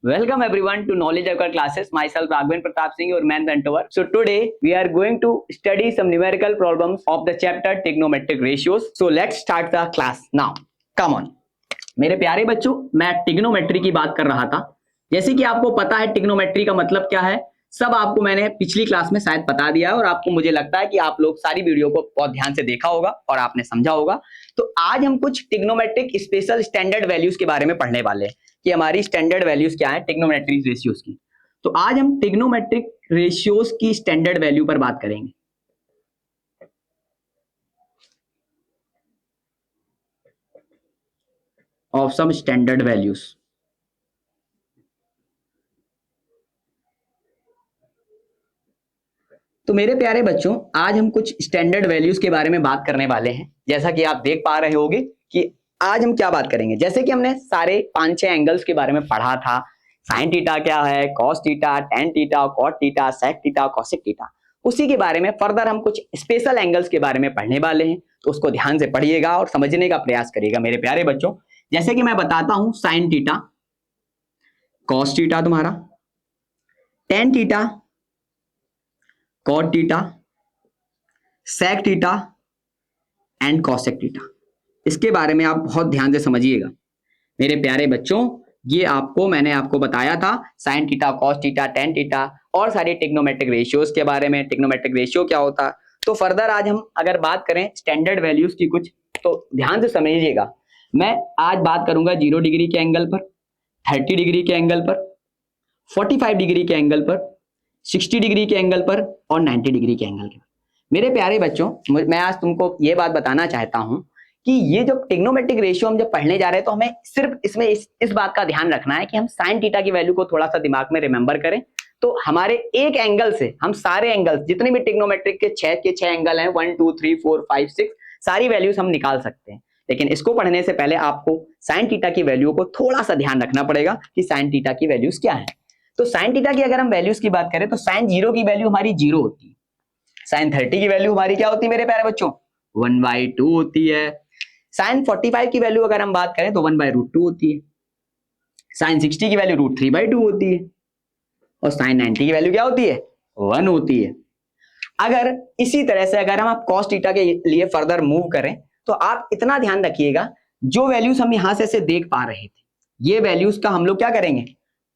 Welcome everyone to Knowledge Acquire classes. Myself Raghavan Pratap Singh, your man mentor. So today we are going to study some numerical problems of the chapter trigonometric ratios. So let's start the class now. Come on. मेरे प्यारे बच्चों, मैं trigonometry की बात कर रहा था। जैसे कि आपको पता है ट्रिग्नोमेट्री का मतलब क्या है, सब आपको मैंने पिछली क्लास में शायद बता दिया है और आपको मुझे लगता है कि आप लोग सारी वीडियो को बहुत ध्यान से देखा होगा और आपने समझा होगा। तो आज हम कुछ ट्रिग्नोमेट्रिक स्पेशल स्टैंडर्ड वैल्यूज के बारे में पढ़ने वाले हैं कि हमारी स्टैंडर्ड वैल्यूज क्या है ट्रिग्नोमेट्रिक रेशियोज की। तो आज हम ट्रिग्नोमेट्रिक रेशियोज की स्टैंडर्ड वैल्यू पर बात करेंगे। Of some standard values. तो मेरे प्यारे बच्चों, आज हम कुछ स्टैंडर्ड वैल्यूज के बारे में बात करने वाले हैं। जैसा कि आप देख पा रहे होंगे कि आज हम क्या बात करेंगे। जैसे कि हमने सारे 5-6 एंगल्स के बारे में पढ़ा था, साइन थीटा क्या है, cos theta, tan theta, cot theta, sec theta, cosec theta, उसी के बारे में फर्दर हम कुछ स्पेशल एंगल्स के बारे में पढ़ने वाले हैं। तो उसको ध्यान से पढ़िएगा और समझने का प्रयास करिएगा मेरे प्यारे बच्चों। जैसे कि मैं बताता हूं, साइन थीटा, कॉस थीटा तुम्हारा, tan theta, cot theta, sec theta and cosec theta. इसके बारे में आप बहुत ध्यान से समझिएगा मेरे प्यारे बच्चों। ये मैंने आपको बताया था sign theta, cos theta, tan theta और सारे ट्रिग्नोमेट्रिक रेशियोज के बारे में, ट्रिग्नोमेट्रिक रेशियो क्या होता है। तो फर्दर आज हम अगर बात करें स्टैंडर्ड वैल्यूज की कुछ, तो ध्यान से समझिएगा। मैं आज बात करूंगा 0 डिग्री के एंगल पर, 30 डिग्री के एंगल पर, 45 डिग्री के एंगल पर, 60 डिग्री के एंगल पर और 90 डिग्री के एंगल पर। मेरे प्यारे बच्चों, मैं आज तुमको ये बात बताना चाहता हूं कि ये जो ट्रिग्नोमेट्रिक रेशियो हम जब पढ़ने जा रहे हैं, तो हमें सिर्फ इसमें इस बात का ध्यान रखना है कि हम साइन थीटा की वैल्यू को थोड़ा सा दिमाग में रिमेंबर करें। तो हमारे एक एंगल से हम सारे एंगल्स, जितने भी ट्रिग्नोमेट्रिक के 6 एंगल हैं, 1 2 3 4 5 6, सारी वैल्यूज हम निकाल सकते हैं। लेकिन इसको पढ़ने से पहले आपको साइन थीटा की वैल्यू को थोड़ा सा ध्यान रखना पड़ेगा कि साइन थीटा की वैल्यूज क्या है। तो साइन थीटा की अगर हम वैल्यूज की बात करें तो साइन 0 की वैल्यू हमारी 0 होती है। साइन 30 की वैल्यू हमारी क्या होती है मेरे प्यारे बच्चों, 1/2 होती है। साइन 45 की वैल्यू अगर हम बात करें तो 1/√2 होती है। साइन 60 की वैल्यू √3/2 होती है और साइन 90 की वैल्यू क्या होती है, 1 होती है। अगर इसी तरह से अगर हम आप cos थीटा के लिए फर्दर मूव करें तो आप इतना ध्यान रखिएगा, जो वैल्यूज हम यहां से देख पा रहे थे, ये वैल्यूज का हम लोग क्या करेंगे,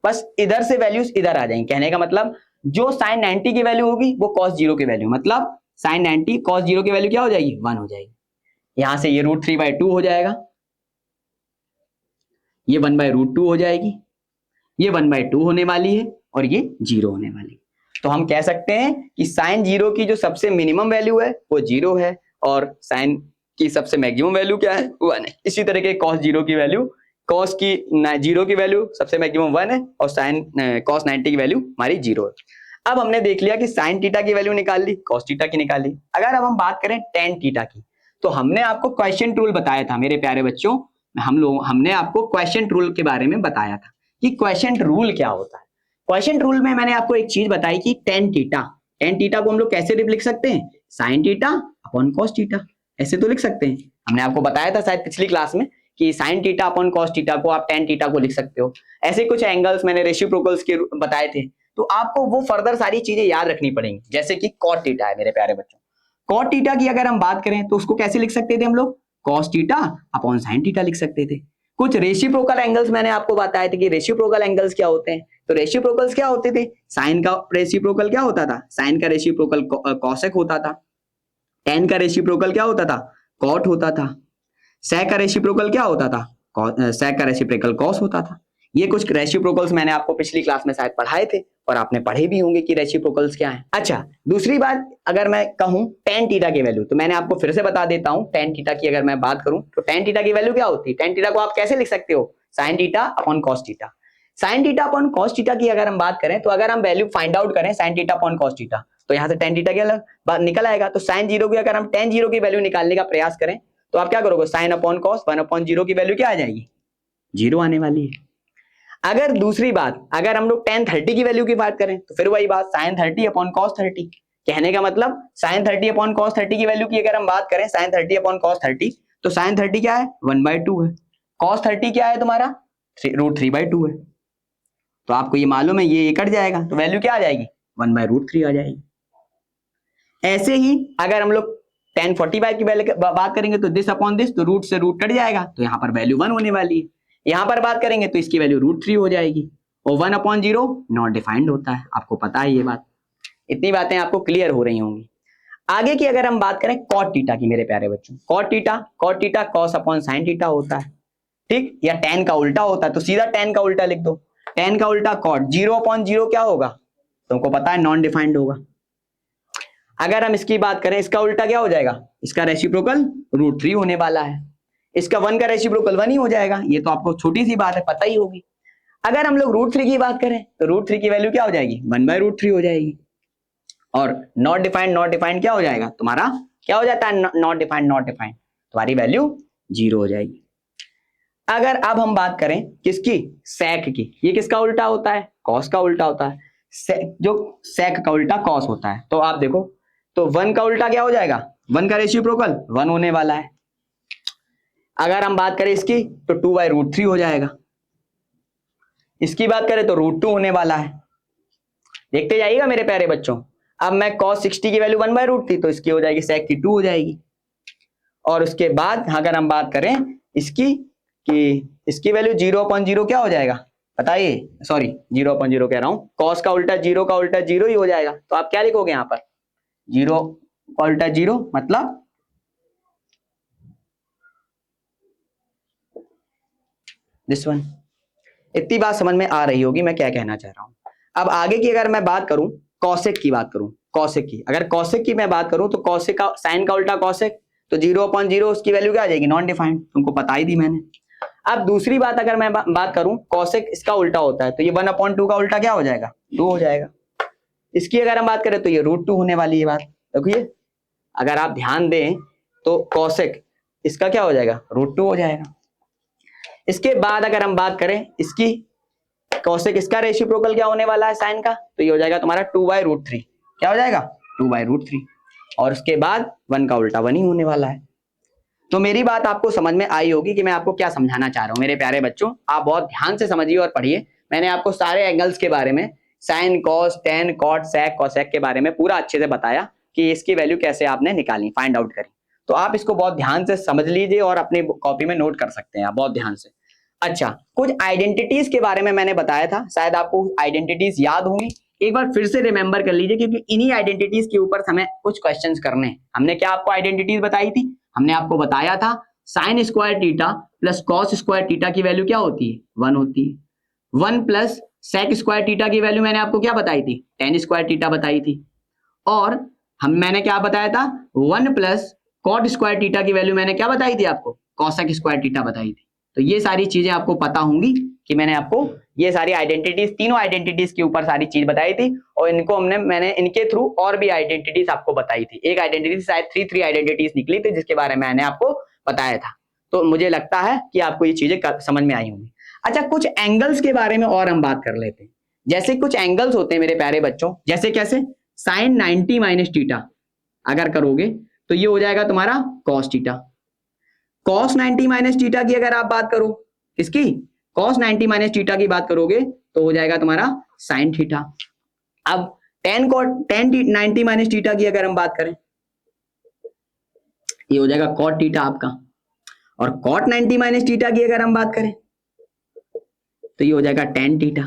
बस इधर से वैल्यूज इधर आ जाएंगे। कहने का मतलब जो साइन 90 की वैल्यू होगी वो cos 0 की वैल्यू, मतलब साइन 90 cos 0 की वैल्यू क्या हो जाएगी, 1 हो जाएगी। यहां से ये √3/2 हो जाएगा, ये 1/√2 हो जाएगी, ये 1/2 होने वाली है और ये 0 होने वाली है। तो हम कह सकते हैं कि साइन 0 की जो सबसे मिनिमम वैल्यू है वो 0 है और साइन की सबसे मैक्सिमम वैल्यू क्या है, 1 है। इसी तरह के cos 0 की वैल्यू, cos की 0 की वैल्यू सबसे मैक्सिमम 1 है और साइन cos 90 की वैल्यू हमारी 0 है। अब हमने देख लिया कि साइन थीटा की वैल्यू निकाल ली, cos थीटा की निकाल ली। अगर अब हम बात करें टेन थीटा की, तो हमने आपको क्वेश्चन रूल बताया था मेरे प्यारे बच्चों। हमने आपको क्वेश्चन रूल के बारे में बताया था कि क्वेश्चन रूल क्या होता है। क्वेश्चन रूल में मैंने आपको एक चीज बताई कि टेन थीटा को हम लोग कैसे लिख सकते हैं, sign theta upon cos theta, ऐसे तो लिख सकते हैं। हमने आपको बताया था शायद पिछली क्लास में कि sign theta upon cos theta को आप टेन थीटा को लिख सकते हो। ऐसे कुछ एंगल्स मैंने रेसिप्रोकल्स के बताए थे, तो आपको वो फर्दर सारी चीजें याद रखनी पड़ेंगी। जैसे कि कॉट थीटा है मेरे प्यारे बच्चों, कॉट थीटा की अगर हम बात करें तो उसको कैसे लिख सकते थे हम लोग, cos theta upon sine theta लिख सकते थे। कुछ रेसिप्रोकल एंगल्स मैंने आपको बताए थे कि रेसिप्रोकल एंगल्स क्या होते हैं। तो रेसिप्रोकल्स क्या होते थे, साइन का रेसिप्रोकल क्या होता था, साइन का रेसिप्रोकल कॉसेक होता था। टेन का रेसिप्रोकल क्या होता था, कॉट होता था। सेक का रेसिप्रोकल क्या होता था, सेक का रेसिप्रोकल कॉस होता था। ये कुछ रेसिप्रोकल्स मैंने आपको पिछली क्लास में शायद पढ़ाए थे और आपने पढ़े भी होंगे कि रेसिप्रोकल्स क्या है। अच्छा, दूसरी बात अगर मैं कहूं टेन थीटा की वैल्यू, तो मैंने आपको फिर से बता देता हूं। टेन थीटा की अगर मैं बात करूं तो टेन थीटा की वैल्यू क्या होती है, टेन थीटा को आप कैसे लिख सकते हो, sign theta upon cos theta. Sine theta upon cos theta की अगर हम बात करें तो अगर हम वैल्यू फाइंड आउट करें sign theta upon cos theta, तो यहां से टेन थीटा क्या निकल आएगा। तो साइन 0 की अगर हम टेन 0 की वैल्यू निकालने का प्रयास करें तो आप क्या करोगे, साइन अपॉन कॉस 1/0 की वैल्यू क्या आ जाएगी, 0 आने वाली है। अगर दूसरी बात, अगर हम लोग टेन 30 की वैल्यू की बात करें तो फिर वही बात, साइन 30 अपॉन कॉस 30। कहने का मतलब साइन 30 अपॉन कॉस 30 की वैल्यू की अगर हम बात करें, साइन 30 अपॉन कॉस 30, तो साइन 30 क्या है, 1/2 है। कॉस 30 क्या है तुम्हारा, √3/2 है। तो आपको ये मालूम है ये कट जाएगा, तो वैल्यू क्या आ जाएगी 1/√3 आ जाएगी। ऐसे ही अगर हम लोग tan 45 की वैल्यू बात करेंगे तो दिस अपॉन दिस, तो रूट से रूट कट जाएगा, तो यहाँ पर वैल्यू 1 होने वाली है। यहाँ पर बात करेंगे तो इसकी वैल्यू √3 हो जाएगी, और 1/0 नॉट डिफाइंड होता है, आपको पता है ये बात। इतनी बातें आपको क्लियर हो रही होंगी। आगे की अगर हम बात करें cot थीटा की मेरे प्यारे बच्चों, cot theta cos upon sin theta होता है, ठीक, या tan का उल्टा होता है, तो सीधा tan का उल्टा लिख दो, tan का उल्टा cot, 0/0 क्या होगा तुमको पता है, नॉन डिफाइंड होगा। अगर हम इसकी बात करें, इसका उल्टा क्या हो जाएगा, इसका रेसिप्रोकल √3 होने वाला है, इसका 1 का रेसिप्रोकल 1 ही हो जाएगा, ये तो आपको छोटी सी बात है, पता ही होगी। अगर हम लोग √3 की बात करें तो √3 की वैल्यू क्या हो जाएगी 1/√3 हो जाएगी, और नॉट डिफाइंड क्या हो जाएगा तुम्हारा, क्या हो जाता है नॉट डिफाइंड, तुम्हारी वैल्यू 0 हो जाएगी। अगर अब हम बात करें किसकी, sec की, ये किसका उल्टा होता है, cos का उल्टा होता है, जो sec का उल्टा cos होता है, तो आप देखो तो 1 का उल्टा क्या हो जाएगा, 1 का रेसिप्रोकल 1 होने वाला है। अगर हम बात करें इसकी तो 2/√3 हो जाएगा, इसकी बात करें तो √2 होने वाला है। देखते जाइएगा मेरे प्यारे बच्चों, अब मैं cos 60 की वैल्यू 1/√3, तो इसकी हो जाएगी sec की 2 हो जाएगी। और उसके बाद अगर हम बात करें इसकी कि इसकी वैल्यू 0/0 क्या हो जाएगा बताइए, सॉरी 0/0 कह रहा हूं, cos का उल्टा 0 का उल्टा 0 ही हो जाएगा, तो आप क्या लिखोगे यहाँ पर 0 का उल्टा 0 मतलब दिस वन। इतनी बात समझ में आ रही होगी मैं क्या कहना चाह रहा हूं। अब आगे की अगर मैं बात करूं, कॉसेक की बात करूं, कॉसेक की, अगर कॉसेक की मैं बात करूं तो कॉसेक का साइन का उल्टा कॉसेक, तो 0/0 उसकी वैल्यू क्या आ जाएगी नॉन डिफाइंड, तुमको पता ही थी मैंने। अब दूसरी बात अगर मैं बात करूं, कॉसेक इसका उल्टा होता है, तो ये 1/2 का उल्टा क्या हो जाएगा 2 हो जाएगा। इसकी अगर हम बात करें तो ये √2 होने वाली है बात, देखिए अगर आप ध्यान दें तो कॉसेक इसका क्या हो जाएगा √2 हो जाएगा। इसके बाद अगर हम बात करें इसकी कॉसेक, इसका रेसिप्रोकल क्या होने वाला है साइन का, तो ये हो जाएगा तुम्हारा 2/√3, क्या हो जाएगा 2/√3, और उसके बाद 1 का उल्टा 1 ही होने वाला है। तो मेरी बात आपको समझ में आई होगी कि मैं आपको क्या समझाना चाह रहा हूं मेरे प्यारे बच्चों, आप बहुत ध्यान से समझिए और पढ़िए। मैंने आपको सारे एंगल्स के बारे में, sine cos tan cot sec cosec के बारे में पूरा अच्छे से बताया कि इसकी वैल्यू कैसे आपने निकाली, फाइंड आउट करी। तो आप इसको बहुत ध्यान से समझ लीजिए और अपनी कॉपी में नोट कर सकते हैं आप बहुत ध्यान से। अच्छा, कुछ आइडेंटिटीज के बारे में मैंने बताया था, शायद आपको आइडेंटिटीज याद होंगी, एक बार फिर से रिमेंबर कर लीजिए, क्योंकि इन्हीं आइडेंटिटीज के ऊपर हमें कुछ क्वेश्चंस करने हैं। हमने क्या आपको आइडेंटिटीज बताई थी, हमने आपको बताया था sign square theta plus cos square theta की वैल्यू क्या होती है 1 होती है। 1 प्लस सेक स्क्वायर थीटा की वैल्यू मैंने आपको क्या बताई थी टेन स्क्वायर थीटा बताई थी। और मैंने क्या बताया था 1 प्लस कॉट स्क्वायर थीटा की वैल्यू मैंने क्या बताई थी आपको कॉसेक स्क्वायर थीटा बताई थी। तो ये सारी चीजें आपको पता होंगी कि मैंने आपको ये सारी आइडेंटिटीज, तीनों आइडेंटिटीज के ऊपर सारी चीज बताई थी, और इनको मैंने इनके थ्रू और भी आइडेंटिटीज आपको बताई थी। एक आइडेंटिटी शायद 3 आइडेंटिटीज निकली थी जिसके बारे में मैंने आपको बताया था। तो मुझे लगता है कि आपको ये चीजें समझ में आई होंगी। अच्छा, कुछ एंगल्स के बारे में और हम बात कर लेते हैं। जैसे कुछ एंगल्स होते हैं मेरे प्यारे बच्चों, जैसे कैसे साइन 90 माइनस थीटा अगर करोगे तो ये हो जाएगा तुम्हारा cos theta. Cos 90 minus theta की अगर आप बात करो, इसकी कॉस 90 माइनस थीटा की बात करोगे तो हो जाएगा तुम्हारा साइन थीटा। अब टेन 90 माइनस थीटा की अगर हम बात करें ये हो जाएगा कॉट थीटा आपका, और कॉट 90 माइनस थीटा की अगर हम बात करें तो ये हो जाएगा टेन थीटा।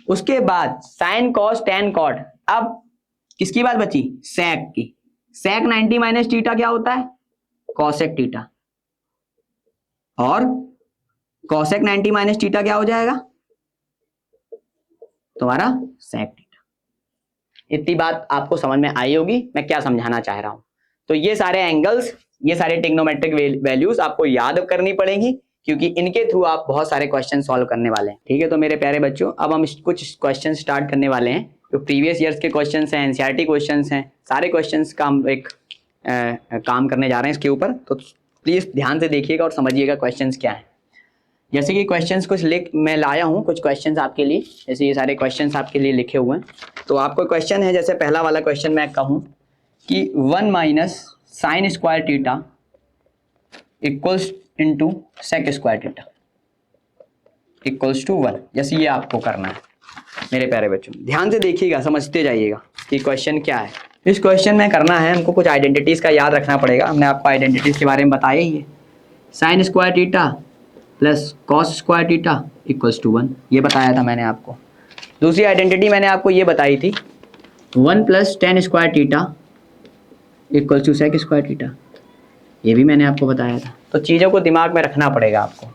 उसके बाद साइन कॉस टेन कॉट, अब किसकी बात बची सेक की। सेक 90 माइनस थीटा क्या होता है कॉसेक थीटा, और कॉसेक 90 माइनस थीटा क्या हो जाएगा तुम्हारा सेक थीटा। इतनी बात आपको समझ में आई होगी मैं क्या समझाना चाह रहा हूं। तो ये सारे एंगल्स, ये सारे ट्रिग्नोमेट्रिक वैल्यूज आपको याद करनी पड़ेंगी, क्योंकि इनके थ्रू आप बहुत सारे क्वेश्चन सॉल्व करने वाले हैं। ठीक है, तो मेरे प्यारे बच्चों अब हम कुछ क्वेश्चन स्टार्ट करने वाले हैं जो प्रीवियस ईयर्स के क्वेश्चन हैं, एनसीईआरटी क्वेश्चन हैं, सारे क्वेश्चन का हम एक काम करने जा रहे हैं इसके ऊपर। तो प्लीज ध्यान से देखिएगा और समझिएगा क्वेश्चंस क्या हैं। जैसे कि क्वेश्चंस कुछ मैं लाया हूं कुछ क्वेश्चंस आपके लिए, जैसे ये सारे क्वेश्चंस आपके लिए लिखे हुए हैं। तो आपको क्वेश्चन है, जैसे पहला वाला क्वेश्चन मैं कहूं कि 1 minus sine square theta equals into sec square theta. Equals to 1, जैसे ये आपको करना है मेरे प्यारे बच्चों। ध्यान से देखिएगा, समझते जाइएगा कि क्वेश्चन क्या है। इस क्वेश्चन में करना है हमको कुछ आइडेंटिटीज का याद रखना पड़ेगा। हमने आपको आइडेंटिटीज के बारे में बताया ही है। Sine square theta plus cos square theta equals to 1, ये बताया था मैंने आपको। दूसरी आइडेंटिटी मैंने आपको ये बताई थी 1 plus tan square theta equals to sec square theta, ये भी मैंने आपको बताया था। तो चीज़ों को दिमाग में रखना पड़ेगा आपको।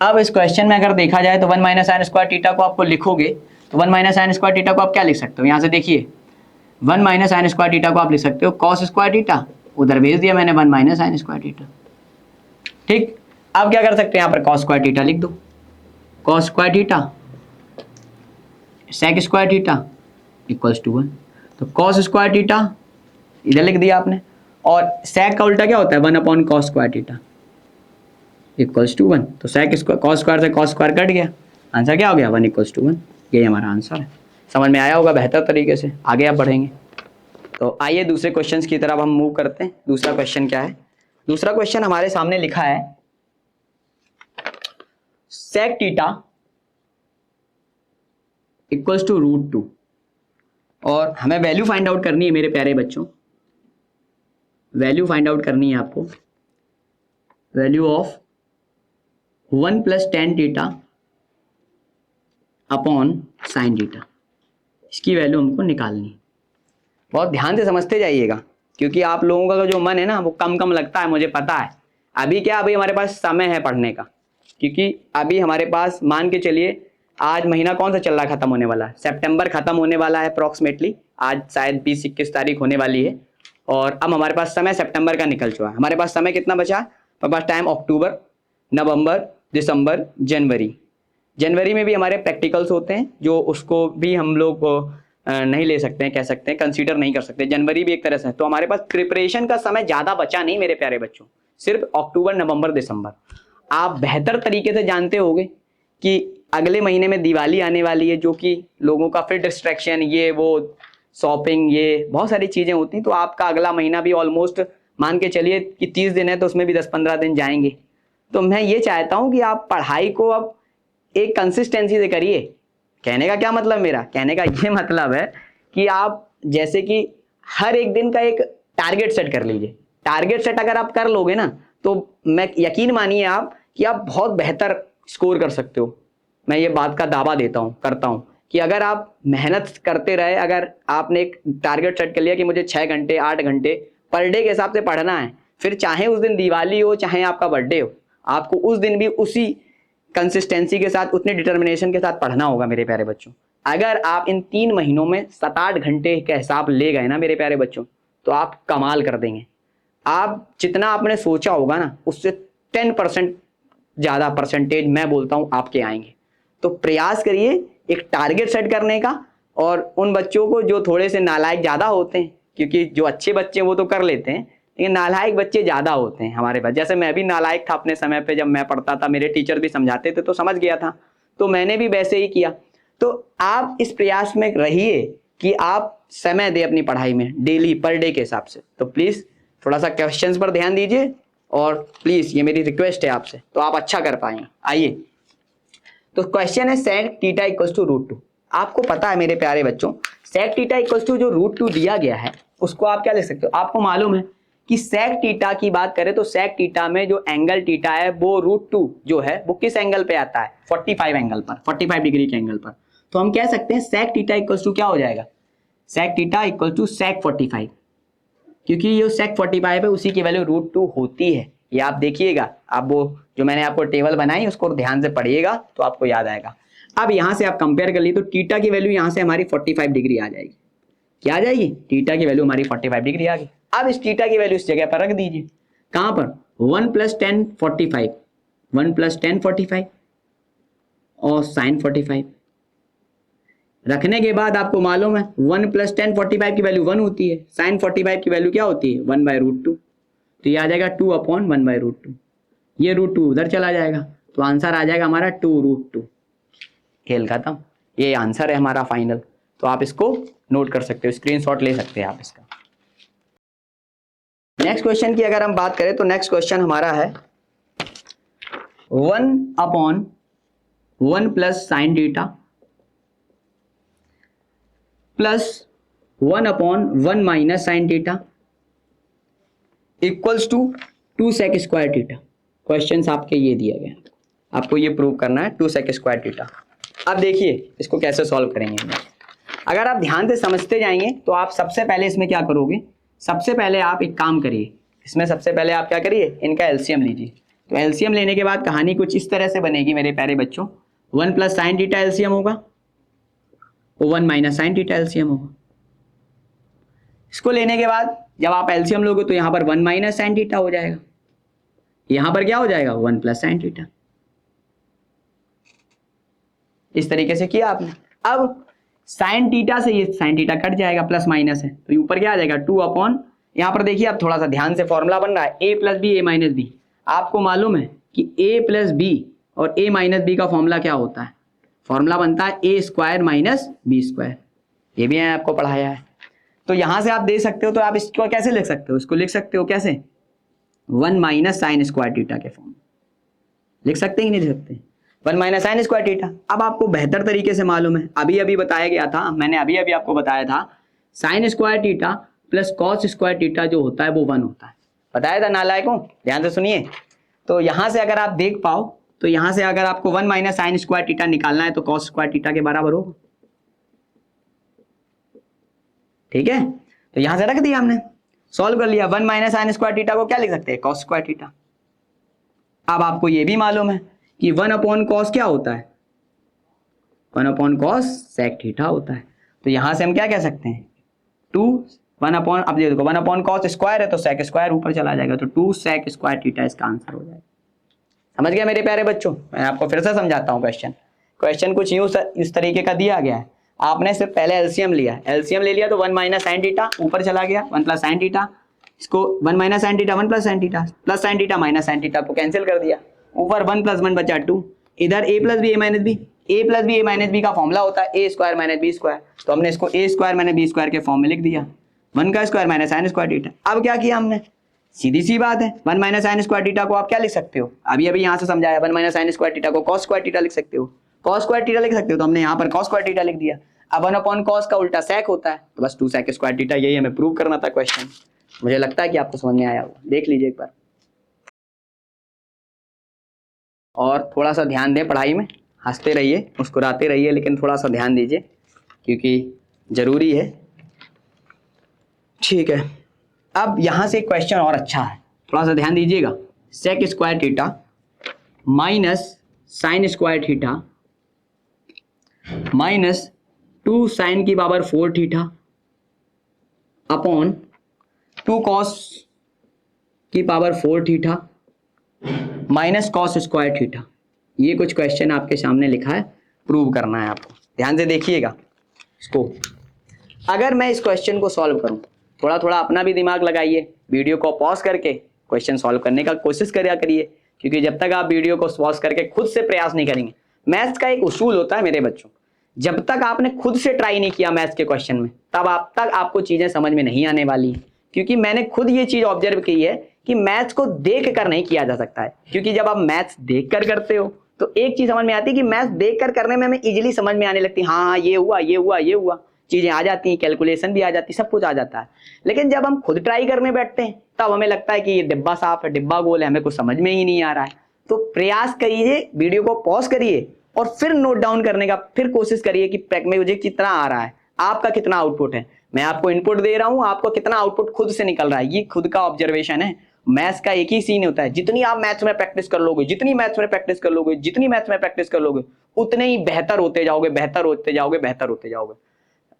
अब इस क्वेश्चन में अगर देखा जाए तो 1 माइनस साइन स्क्वायर थीटा को आपको लिखोगे तो 1 माइनस साइन स्क्वायर थीटा को आप क्या लिख सकते हो, यहाँ से देखिए 1 माइनस साइन स्क्वायर थीटा को आप लिख सकते हो कॉस स्क्वायर थीटा, उधर भेज दिया मैंने 1 माइनस साइन स्क्वायर थीटा। ठीक, आप क्या कर सकते हैं, यहाँ पर कॉस स्क्वायर थीटा लिख दो, cos square theta sec square theta equals to 1। तो कॉस स्क्वायर थीटा इधर लिख दिया आपने, और सेक का उल्टा क्या होता है 1 upon cos square theta equals to 1। तो सेक स्क्वायर कॉस स्क्वायर से कॉस स्क्वायर कट गया, आंसर क्या हो गया 1 इक्वल्स टू 1। ये हमारा आंसर है। समझ में आया होगा बेहतर तरीके से, आगे आप बढ़ेंगे। तो आइए दूसरे क्वेश्चंस की तरफ हम मूव करते हैं। दूसरा क्वेश्चन क्या है, दूसरा क्वेश्चन हमारे सामने लिखा है सेक थीटा इक्वल्स टू √2, और हमें वैल्यू फाइंड आउट करनी है मेरे प्यारे बच्चों। वैल्यू फाइंड आउट करनी है आपको, value of 1 plus tan theta upon sine theta, इसकी वैल्यू हमको निकालनी। बहुत ध्यान से समझते जाइएगा, क्योंकि आप लोगों का जो मन है ना वो कम कम लगता है, मुझे पता है। अभी क्या, अभी हमारे पास समय है पढ़ने का, क्योंकि अभी हमारे पास मान के चलिए आज महीना कौन सा चल रहा है, खत्म होने वाला है, सितंबर खत्म होने वाला है अप्रॉक्सीमेटली, आज शायद 20-21 तारीख होने वाली है। और अब हमारे पास समय सितंबर का निकल चुका है। हमारे पास समय कितना बचा, हमारे पास टाइम अक्टूबर, नवंबर, दिसंबर, जनवरी। जनवरी में भी हमारे प्रैक्टिकल्स होते हैं, जो उसको भी हम लोग नहीं ले सकते हैं, कह सकते हैं कंसीडर नहीं कर सकते, जनवरी भी एक तरह से। तो हमारे पास प्रिपरेशन का समय ज़्यादा बचा नहीं मेरे प्यारे बच्चों, सिर्फ अक्टूबर, नवंबर, दिसंबर। आप बेहतर तरीके से जानते होंगे कि अगले महीने में दिवाली आने वाली है, जो कि लोगों का फिर डिस्ट्रैक्शन, ये वो शॉपिंग, ये बहुत सारी चीज़ें होती हैं। तो आपका अगला महीना भी ऑलमोस्ट मान के चलिए कि 30 दिन है, तो उसमें भी 10-15 दिन जाएंगे। तो मैं ये चाहता हूँ कि आप पढ़ाई को अब एक कंसिस्टेंसी से करिए। कहने का क्या मतलब, मेरा कहने का ये मतलब है कि आप जैसे कि हर एक दिन का एक टारगेट सेट कर लीजिए। टारगेट सेट अगर आप कर लोगे ना, तो मैं यकीन मानिए आप कि आप बहुत बेहतर स्कोर कर सकते हो। मैं ये बात का दावा देता हूँ, करता हूँ कि अगर आप मेहनत करते रहे, अगर आपने एक टारगेट सेट कर लिया कि मुझे 6 घंटे 8 घंटे पर डे के हिसाब से पढ़ना है, फिर चाहे उस दिन दिवाली हो चाहे आपका बर्थडे हो, आपको उस दिन भी उसी कंसिस्टेंसी के साथ, उतने डिटर्मिनेशन के साथ पढ़ना होगा मेरे प्यारे बच्चों। अगर आप इन 3 महीनों में 7-8 घंटे का हिसाब ले गए ना मेरे प्यारे बच्चों, तो आप कमाल कर देंगे। आप जितना आपने सोचा होगा ना, उससे 10% ज़्यादा परसेंटेज मैं बोलता हूँ आपके आएंगे। तो प्रयास करिए एक टारगेट सेट करने का। और उन बच्चों को जो थोड़े से नालायक ज़्यादा होते हैं, क्योंकि जो अच्छे बच्चे वो तो कर लेते हैं, लेकिन नालायक बच्चे ज़्यादा होते हैं हमारे पास। जैसे मैं भी नालायक था अपने समय पे, जब मैं पढ़ता था, मेरे टीचर भी समझाते थे तो समझ गया था, तो मैंने भी वैसे ही किया। तो आप इस प्रयास में रहिए कि आप समय दें अपनी पढ़ाई में, डेली पर डे के हिसाब से। तो प्लीज़ थोड़ा सा क्वेश्चंस पर ध्यान दीजिए, और प्लीज़ ये मेरी रिक्वेस्ट है आपसे, तो आप अच्छा कर पाएंगे। आइए, तो क्वेश्चन है सेक थीटा इक्वल्स टू √2। आपको पता है मेरे प्यारे बच्चों, सेक थीटा इक्वल्स टू जो √2 दिया गया है, उसको आप क्या लिख सकते हो। आपको मालूम है कि सेक थीटा की बात करें तो सेक थीटा में जो एंगल थीटा है वो √2 जो है वो किस एंगल पे आता है, 45 एंगल पर, 45 डिग्री के एंगल पर। तो हम कह सकते हैं सेक थीटा इक्वल्स टू क्या हो जाएगा, सेक थीटा इक्वल टू सेक 45, क्योंकि ये सेक 45 है, उसी की वैल्यू √2 होती है। ये आप देखिएगा, आप वो जो मैंने आपको टेबल बनाई उसको ध्यान से पढ़िएगा तो आपको याद आएगा। अब यहाँ से आप कंपेयर कर लीजिए, तो थीटा की वैल्यू यहाँ से हमारी 45 डिग्री आ जाएगी। क्या आ जाएगी, थीटा की वैल्यू हमारी 45 डिग्री आ गई। अब इस थीटा की वैल्यू इस जगह पर रख दीजिए, कहाँ पर, 1 + 10 45, 1 + 10 45 और साइन 45 रखने के बाद आपको मालूम है 1 + 10 45 की वैल्यू 1 होती है, साइन 45 की वैल्यू क्या होती है 1/√2। तो ये आ जाएगा 2/1/√2, ये √2 उधर चला जाएगा, तो आंसर आ जाएगा हमारा 2√2। खेल खत्म, ये आंसर है हमारा फाइनल। तो आप इसको नोट कर सकते हो, स्क्रीनशॉट ले सकते हैं आप इसका। नेक्स्ट क्वेश्चन की अगर हम बात करें तो नेक्स्ट क्वेश्चन हमारा है 1/√2 1 plus sine theta plus 1 upon 1 minus sine theta equals to 2 sec square theta. Question आपके ये दिया गया, आपको ये प्रूव करना है 2 सेक स्क्वायर थीटा। अब देखिए इसको कैसे सॉल्व करेंगे। अगर आप ध्यान से समझते जाएंगे तो आप सबसे पहले इसमें क्या करोगे, सबसे पहले आप एक काम करिए, इसमें सबसे पहले आप क्या करिए, इनका एलसीएम लीजिए। तो एलसीएम लेने के बाद कहानी कुछ इस तरह से बनेगी मेरे प्यारे बच्चों, 1 प्लस साइन थीटा एलसीएम होगा, 1 माइनस साइन थीटा एलसीएम होगा। इसको लेने के बाद जब आप एलसीएम लोगे तो यहां पर 1 माइनस साइन थीटा हो जाएगा, यहां पर क्या हो जाएगा 1 प्लस साइन थीटा। इस तरीके से किया आपने। अब साइन थीटा से ये साइन थीटा कट जाएगा, प्लस माइनस है तो ऊपर क्या आ जाएगा 2 अपॉन, यहां पर देखिए आप थोड़ा सा ध्यान से फॉर्मूला बन रहा है a plus B A minus B. आपको मालूम है कि a प्लस बी और a माइनस बी का फॉर्मूला क्या होता है, फॉर्मूला बनता है a square minus B square, ये भी आपको पढ़ाया है। तो यहां से आप दे सकते हो, तो आप इसको कैसे लिख सकते हो, इसको लिख सकते हो कैसे, 1 माइनस साइन स्क्वायर थीटा के फॉर्म लिख सकते ही नहीं लिख सकते, 1 माइनस साइन स्क्वायर थीटा। अब आपको बेहतर तरीके से मालूम है, अभी अभी बताया गया था, मैंने अभी अभी आपको बताया था sign square theta plus cos square theta जो होता है वो 1 होता है, बताया था नालायकों, ध्यान से सुनिए। तो यहां से अगर आप देख पाओ तो यहां से अगर आपको 1 माइनस साइन स्क्वायर थीटा निकालना है तो कॉस स्क्वायर थीटा के बराबर होगा, ठीक है। तो यहां से रख दिया हमने, सॉल्व कर लिया, 1 माइनस साइन स्क्वायर थीटा को क्या लिख सकते हैं, कॉस स्क्वायर थीटा। अब आपको यह भी मालूम है कि 1 अपॉन कॉस क्या होता है, 1 अपॉन कॉस सेक थीटा होता है। तो यहां से हम क्या कह सकते हैं 1 अपॉन, अब देखो 1 अपॉन कॉस स्क्वायर है तो सेक स्क्वायर ऊपर चला जाएगा, तो 2 सेक स्क्वायर थीटा इसका आंसर हो जाएगा। समझ गया मेरे प्यारे बच्चों, मैं आपको फिर से समझाता हूं। क्वेश्चन कुछ यूं इस तरीके का दिया गया है, आपने सिर्फ पहले एलसीएम लिया, एलसीएम ले लिया तो 1 माइनस साइन थीटा ऊपर चला गया, 1 प्लस साइन थीटा, इसको 1 minus sine theta 1 plus sine theta, plus sine theta minus sine theta को कैंसिल कर दिया, ऊपर 1 प्लस 1 बचा 2, इधर a plus B A minus B, a plus B A minus B का फॉर्मूला होता है a square minus B square, तो हमने इसको a square minus B square के फॉर्म में लिख दिया, 1 का square minus sine square theta. अब क्या किया हमने, सीधी सी बात है, 1 माइनस साइन स्क्वायर थीटा को आप क्या लिख सकते हो, अभी अभी यहाँ से समझाया, 1 माइनस साइन स्क्वायर थीटा को कॉस स्क्वायर थीटा लिख सकते हो, कॉस स्क्वायर थीटा लिख सकते हो, तो हमने यहाँ पर कॉस स्क्वायर थीटा लिख दिया। अब 1 अपॉन कॉस का उल्टा सेक होता है, तो बस 2 सेक स्क्वायर थीटा, यही हमें प्रूव करना था क्वेश्चन। मुझे लगता है कि आपको समझ में आया होगा, देख लीजिए एक बार और थोड़ा सा ध्यान दें पढ़ाई में, हंसते रहिए मुस्कुराते रहिए, लेकिन थोड़ा सा ध्यान दीजिए क्योंकि जरूरी है, ठीक है। अब यहां से क्वेश्चन और अच्छा है, थोड़ा सा ध्यान दीजिएगा, sec square theta minus sine square theta minus 2 sine की पावर 4 थीटा अपॉन 2 कॉस की power 4 theta minus cos square theta. ये कुछ क्वेश्चन आपके सामने लिखा है, प्रूव करना है आपको, ध्यान से देखिएगा इसको। अगर मैं इस क्वेश्चन को सॉल्व करूं, थोड़ा थोड़ा अपना भी दिमाग लगाइए, वीडियो को पॉज करके क्वेश्चन सॉल्व करने का कोशिश करिए, क्योंकि जब तक आप वीडियो को पॉज करके खुद से प्रयास नहीं करेंगे, मैथ्स का एक उसूल होता है मेरे बच्चों, जब तक आपने खुद से ट्राई नहीं किया मैथ्स के क्वेश्चन में, तब आप तक आपको चीजें समझ में नहीं आने वाली है। क्योंकि मैंने खुद ये चीज ऑब्जर्व की है कि मैथ्स को देख कर नहीं किया जा सकता है, क्योंकि जब आप मैथ्स देख कर करते हो तो एक चीज समझ में आती है कि मैथ्स देख कर करने में हमें इजीली समझ में आने लगती है, हाँ ये हुआ ये हुआ ये हुआ, चीजें आ जाती हैं, कैलकुलेशन भी आ जाती है, सब कुछ आ जाता है। लेकिन जब हम खुद ट्राई करने बैठते हैं तब हमें लगता है कि ये डिब्बा साफ है, डिब्बा गोल है, हमें कुछ समझ में ही नहीं आ रहा है। तो प्रयास करिए, वीडियो को पॉज करिए और फिर नोट डाउन करने का फिर कोशिश करिए कि मुझे कितना आ रहा है, आपका कितना आउटपुट है। मैं आपको इनपुट दे रहा हूं, आपको कितना आउटपुट खुद से निकल रहा है, ये खुद का ऑब्जर्वेशन है। मैथ्स का एक ही सीन होता है, जितनी आप मैथ्स में प्रैक्टिस कर लोगे, जितनी मैथ्स में प्रैक्टिस कर लोगे, जितनी मैथ्स में प्रैक्टिस कर लोगे, उतने ही बेहतर होते जाओगे, बेहतर होते जाओगे, बेहतर होते जाओगे।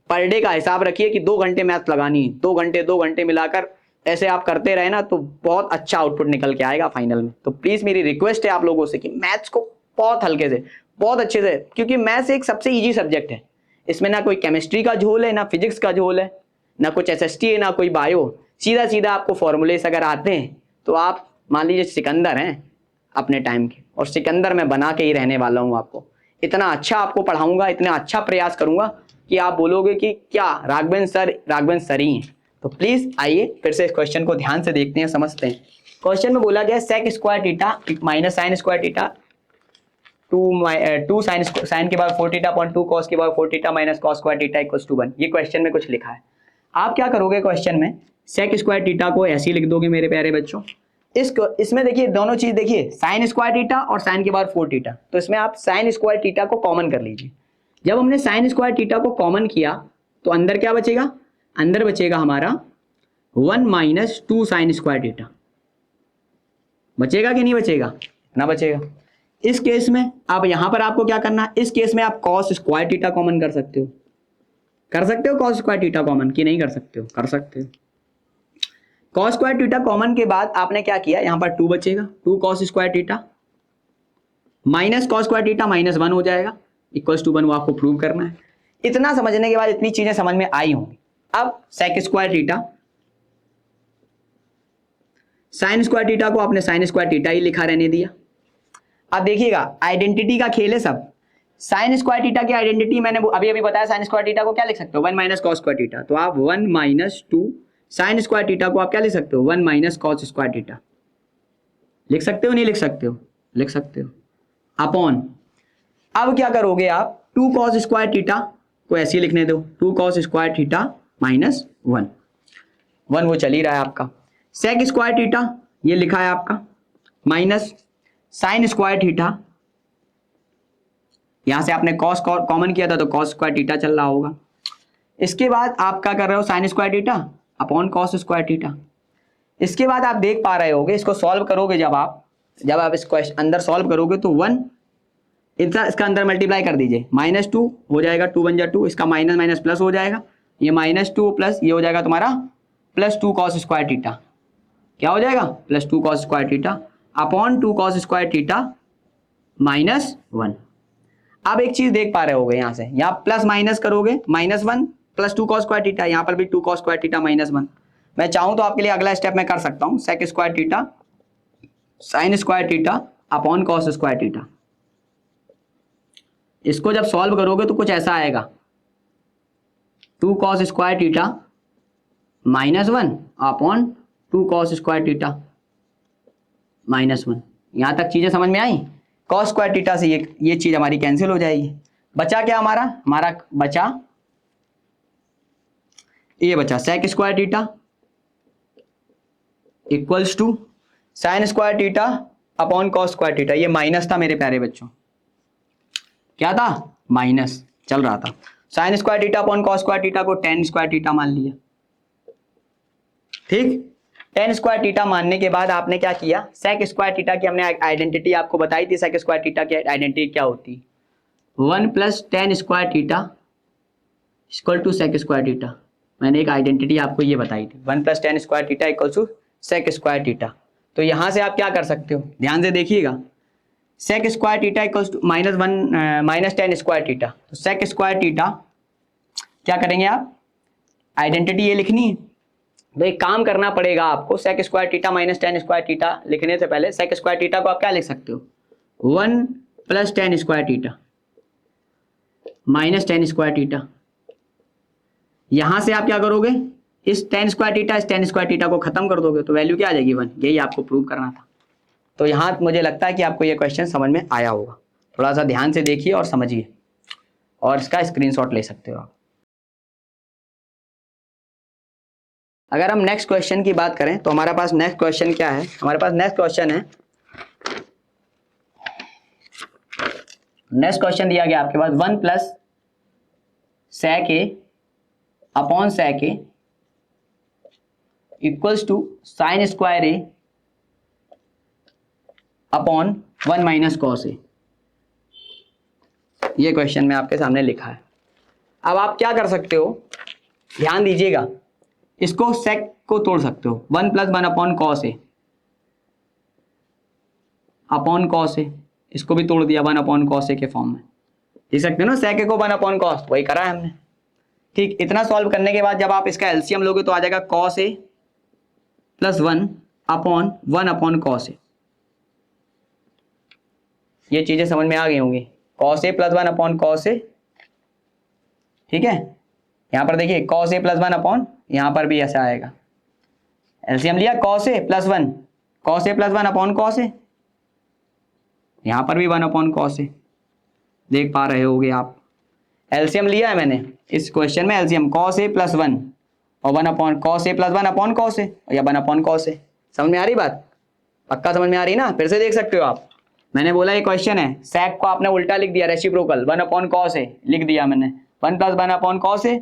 पर डे का हिसाब रखिए कि 2 घंटे मैथ्स लगानी है, 2 घंटे मिलाकर ऐसे आप करते रहे ना तो बहुत अच्छा आउटपुट निकल के आएगा फाइनल में। तो प्लीज मेरी रिक्वेस्ट है आप लोगों से कि मैथ्स को बहुत हल्के से, बहुत अच्छे से, क्योंकि मैथ्स एक सबसे इजी सब्जेक्ट है, इसमें ना कोई केमिस्ट्री का झोल है, ना फिजिक्स का झोल है, ना कुछ एसएसटी है, ना कोई बायो, सीधा सीधा आपको फॉर्मूलेस अगर आते हैं तो आप मान लीजिए सिकंदर हैं अपने टाइम के, और सिकंदर मैं बना के ही रहने वाला हूं। आपको इतना अच्छा आपको पढ़ाऊंगा, इतना अच्छा प्रयास करूंगा कि आप बोलोगे कि क्या राघवेंद्र सर ही हैं। तो प्लीज आइए फिर से इस क्वेश्चन को ध्यान से देखते हैं, समझते हैं। क्वेश्चन में बोला गया sec square theta minus sine square theta two sine के बाद 4 थीटा अपॉन 2 कॉस के बाद 4 theta minus cos square theta equals to 1। ये क्वेश्चन में कुछ लिखा है। आप क्या करोगे क्वेश्चन में, सेक स्क्वायर थीटा को ऐसे ही लिख दोगे मेरे प्यारे बच्चों। इसमें देखिए दोनों चीज देखिए, साइन स्क्वायर थीटा और साइन के बाद 4 थीटा, तो इसमें आप साइन स्क्वायर थीटा को कॉमन कर लीजिए। जब हमने साइन स्क्वायर थीटा को कॉमन किया तो अंदर क्या बचेगा, अंदर बचेगा हमारा 1 माइनस 2 साइन स्क्वायर थीटा। बचेगा कि नहीं बचेगा, ना बचेगा। इस केस में अब यहां पर आपको क्या करना है, इस केस में आप कॉस स्क्वायर थीटा कॉमन कर सकते हो। कर सकते हो कॉस स्क्वायर थीटा कॉमन कि नहीं कर सकते हो, कर सकते हो। कॉस स्क्वायर थीटा कॉमन के बाद आपने क्या किया, यहां पर 2 बचेगा, 2 cos square theta minus cos square theta minus 1 हो जाएगा इक्वल्स टू 1। वो आपको प्रूव करना है। इतना समझने के बाद, इतनी चीजें समझ में आई होंगी। अब sec square theta, sine square theta को आपने साइन स्क्वायर थीटा ही लिखा रहने दिया। अब देखिएगा आइडेंटिटी का खेल है सब। साइन स्क्वायर थीटा की आइडेंटिटी मैंने अभी अभी बताया, साइन स्क्वायर थीटा को क्या लिख सकते हो, 1 माइनस कॉस स्क्वायर थीटा। तो आप 1 माइनस 2 साइन स्क्वायर थीटा को आप क्या लिख सकते हो, 1 माइनस कॉस स्क्वायर थीटा लिख सकते हो, नहीं लिख सकते हो, लिख सकते हो, अपॉन। अब क्या करोगे आप, 2 कॉस स्क्वायर थीटा को ऐसे ही लिखने दो, 2 कॉस स्क्वायर थीटा माइनस 1 वो चल ही रहा है आपका। सेक स्क्वायर थीटा ये लिखा है आपका, माइनस साइन स्क्वायर थीटा, यहां से आपने कॉस कॉमन किया था तो कॉस स्क्वायर थीटा चल रहा होगा। इसके बाद आप क्या कर रहे हो, sign square theta upon cos square theta. इसके बाद आप देख पा रहे होगे, इसको सॉल्व करोगे जब आप इसको अंदर सॉल्व करोगे तो 1 इसका अंदर मल्टीप्लाई कर दीजिए, -2 हो जाएगा, 2 × 2, इसका माइनस माइनस प्लस हो जाएगा, ये -2 प्लस ये हो जाएगा तुम्हारा +2 कॉस स्क्वायर थीटा। क्या हो जाएगा, +2 cos square theta upon 2 cos square theta -1। आप एक चीज देख पा रहे होगे, यहां से यहाँ प्लस माइनस करोगे, -1 +2 कॉस स्क्वायर थीटा, यहाँ पर भी 2 कॉस स्क्वायर थीटा -1। मैं चाहूं तो आपके लिए अगला स्टेप मैं कर सकता हूं, sec square theta sine square theta upon cos square theta. इसको जब सॉल्व करोगे तो कुछ ऐसा आएगा, 2 cos square theta -1 upon 2 cos square theta -1। यहां तक चीजें समझ में आई। कॉस स्क्वायर थीटा से ये चीज हमारी कैंसिल हो जाएगी। बचा क्या हमारा बचा ये बचा sec square theta equals to sine square theta upon cos square theta. ये माइनस था मेरे प्यारे बच्चों, क्या था, माइनस चल रहा था। Sign square theta upon cos square theta को tan स्क्वायर थीटा मान लिया। ठीक, tan स्क्वायर थीटा मानने के बाद आपने क्या किया, सेक स्क्वायर थीटा की हमने आइडेंटिटी आपको बताई थी। सेक स्क्वायर थीटा की आइडेंटिटी क्या होती, 1 + tan square theta equal to sec square theta. मैंने एक आइडेंटिटी आपको ये बताई थी, 1 + tan square theta equal to sec square theta. तो यहां से आप क्या कर सकते हो, ध्यान से देखिएगा, sec square theta equals to -1 tan square theta. तो सेक स्क्वायर थीटा क्या करेंगे आप, आइडेंटिटी ये लिखनी है। तो एक काम करना पड़ेगा आपको, sec square theta -tan square theta लिखने से पहले सेक स्क्वायर थीटा को आप क्या लिख सकते हो, 1 + tan square theta -tan square theta. यहां से आप क्या करोगे, इस tan स्क्वायर थीटा इस tan स्क्वायर थीटा को खत्म कर दोगे तो वैल्यू क्या आ जाएगी, 1। यही आपको प्रूव करना था। तो यहां मुझे लगता है कि आपको ये क्वेश्चन समझ में आया होगा। थोड़ा सा ध्यान से देखिए और समझिए, और इसका स्क्रीनशॉट ले सकते हो आप। अगर हम नेक्स्ट क्वेश्चन की बात करें तो हमारे पास नेक्स्ट क्वेश्चन क्या है, हमारे पास नेक्स्ट क्वेश्चन है, नेक्स्ट क्वेश्चन दिया गया आपके पास 1 + sec a upon sec a equals to sine square a upon 1 minus cos a। ये क्वेश्चन में आपके सामने लिखा है। अब आप क्या कर सकते हो, ध्यान दीजिएगा, इसको sec को तोड़ सकते हो, 1 + 1 upon cos a upon cos a, इसको भी तोड़ दिया 1 अपॉन cos a के फॉर्म में। देख सकते हो ना, sec a को 1 अपॉन cos, वही करा है हमने। ठीक, इतना सॉल्व करने के बाद जब आप इसका एलसीएम लोगे तो आ जाएगा cos a + 1 upon 1 upon cos a। ये चीजें समझ में आ गई होंगी, cos a + 1 upon cos a। ठीक है, यहां पर देखिए cos a + 1 अपॉन, यहां पर भी ऐसा आएगा, एलसीएम लिया cos a + 1 upon cos a, यहाँ पर भी 1/cos है, देख पा रहे होगे आप। एलसीएम लिया है मैंने इस क्वेश्चन में, एलसीएम cos a + 1 और 1/cos a + 1/cos a या 1/cos a। समझ में आ रही बात? पक्का समझ में आ रही ना? फिर से देख सकते हो आप। मैंने बोला ये क्वेश्चन है, sec को आपने उल्टा लिख दिया, रेसिप्रोकल 1/cos a लिख दिया मैंने, 1 + 1/cos a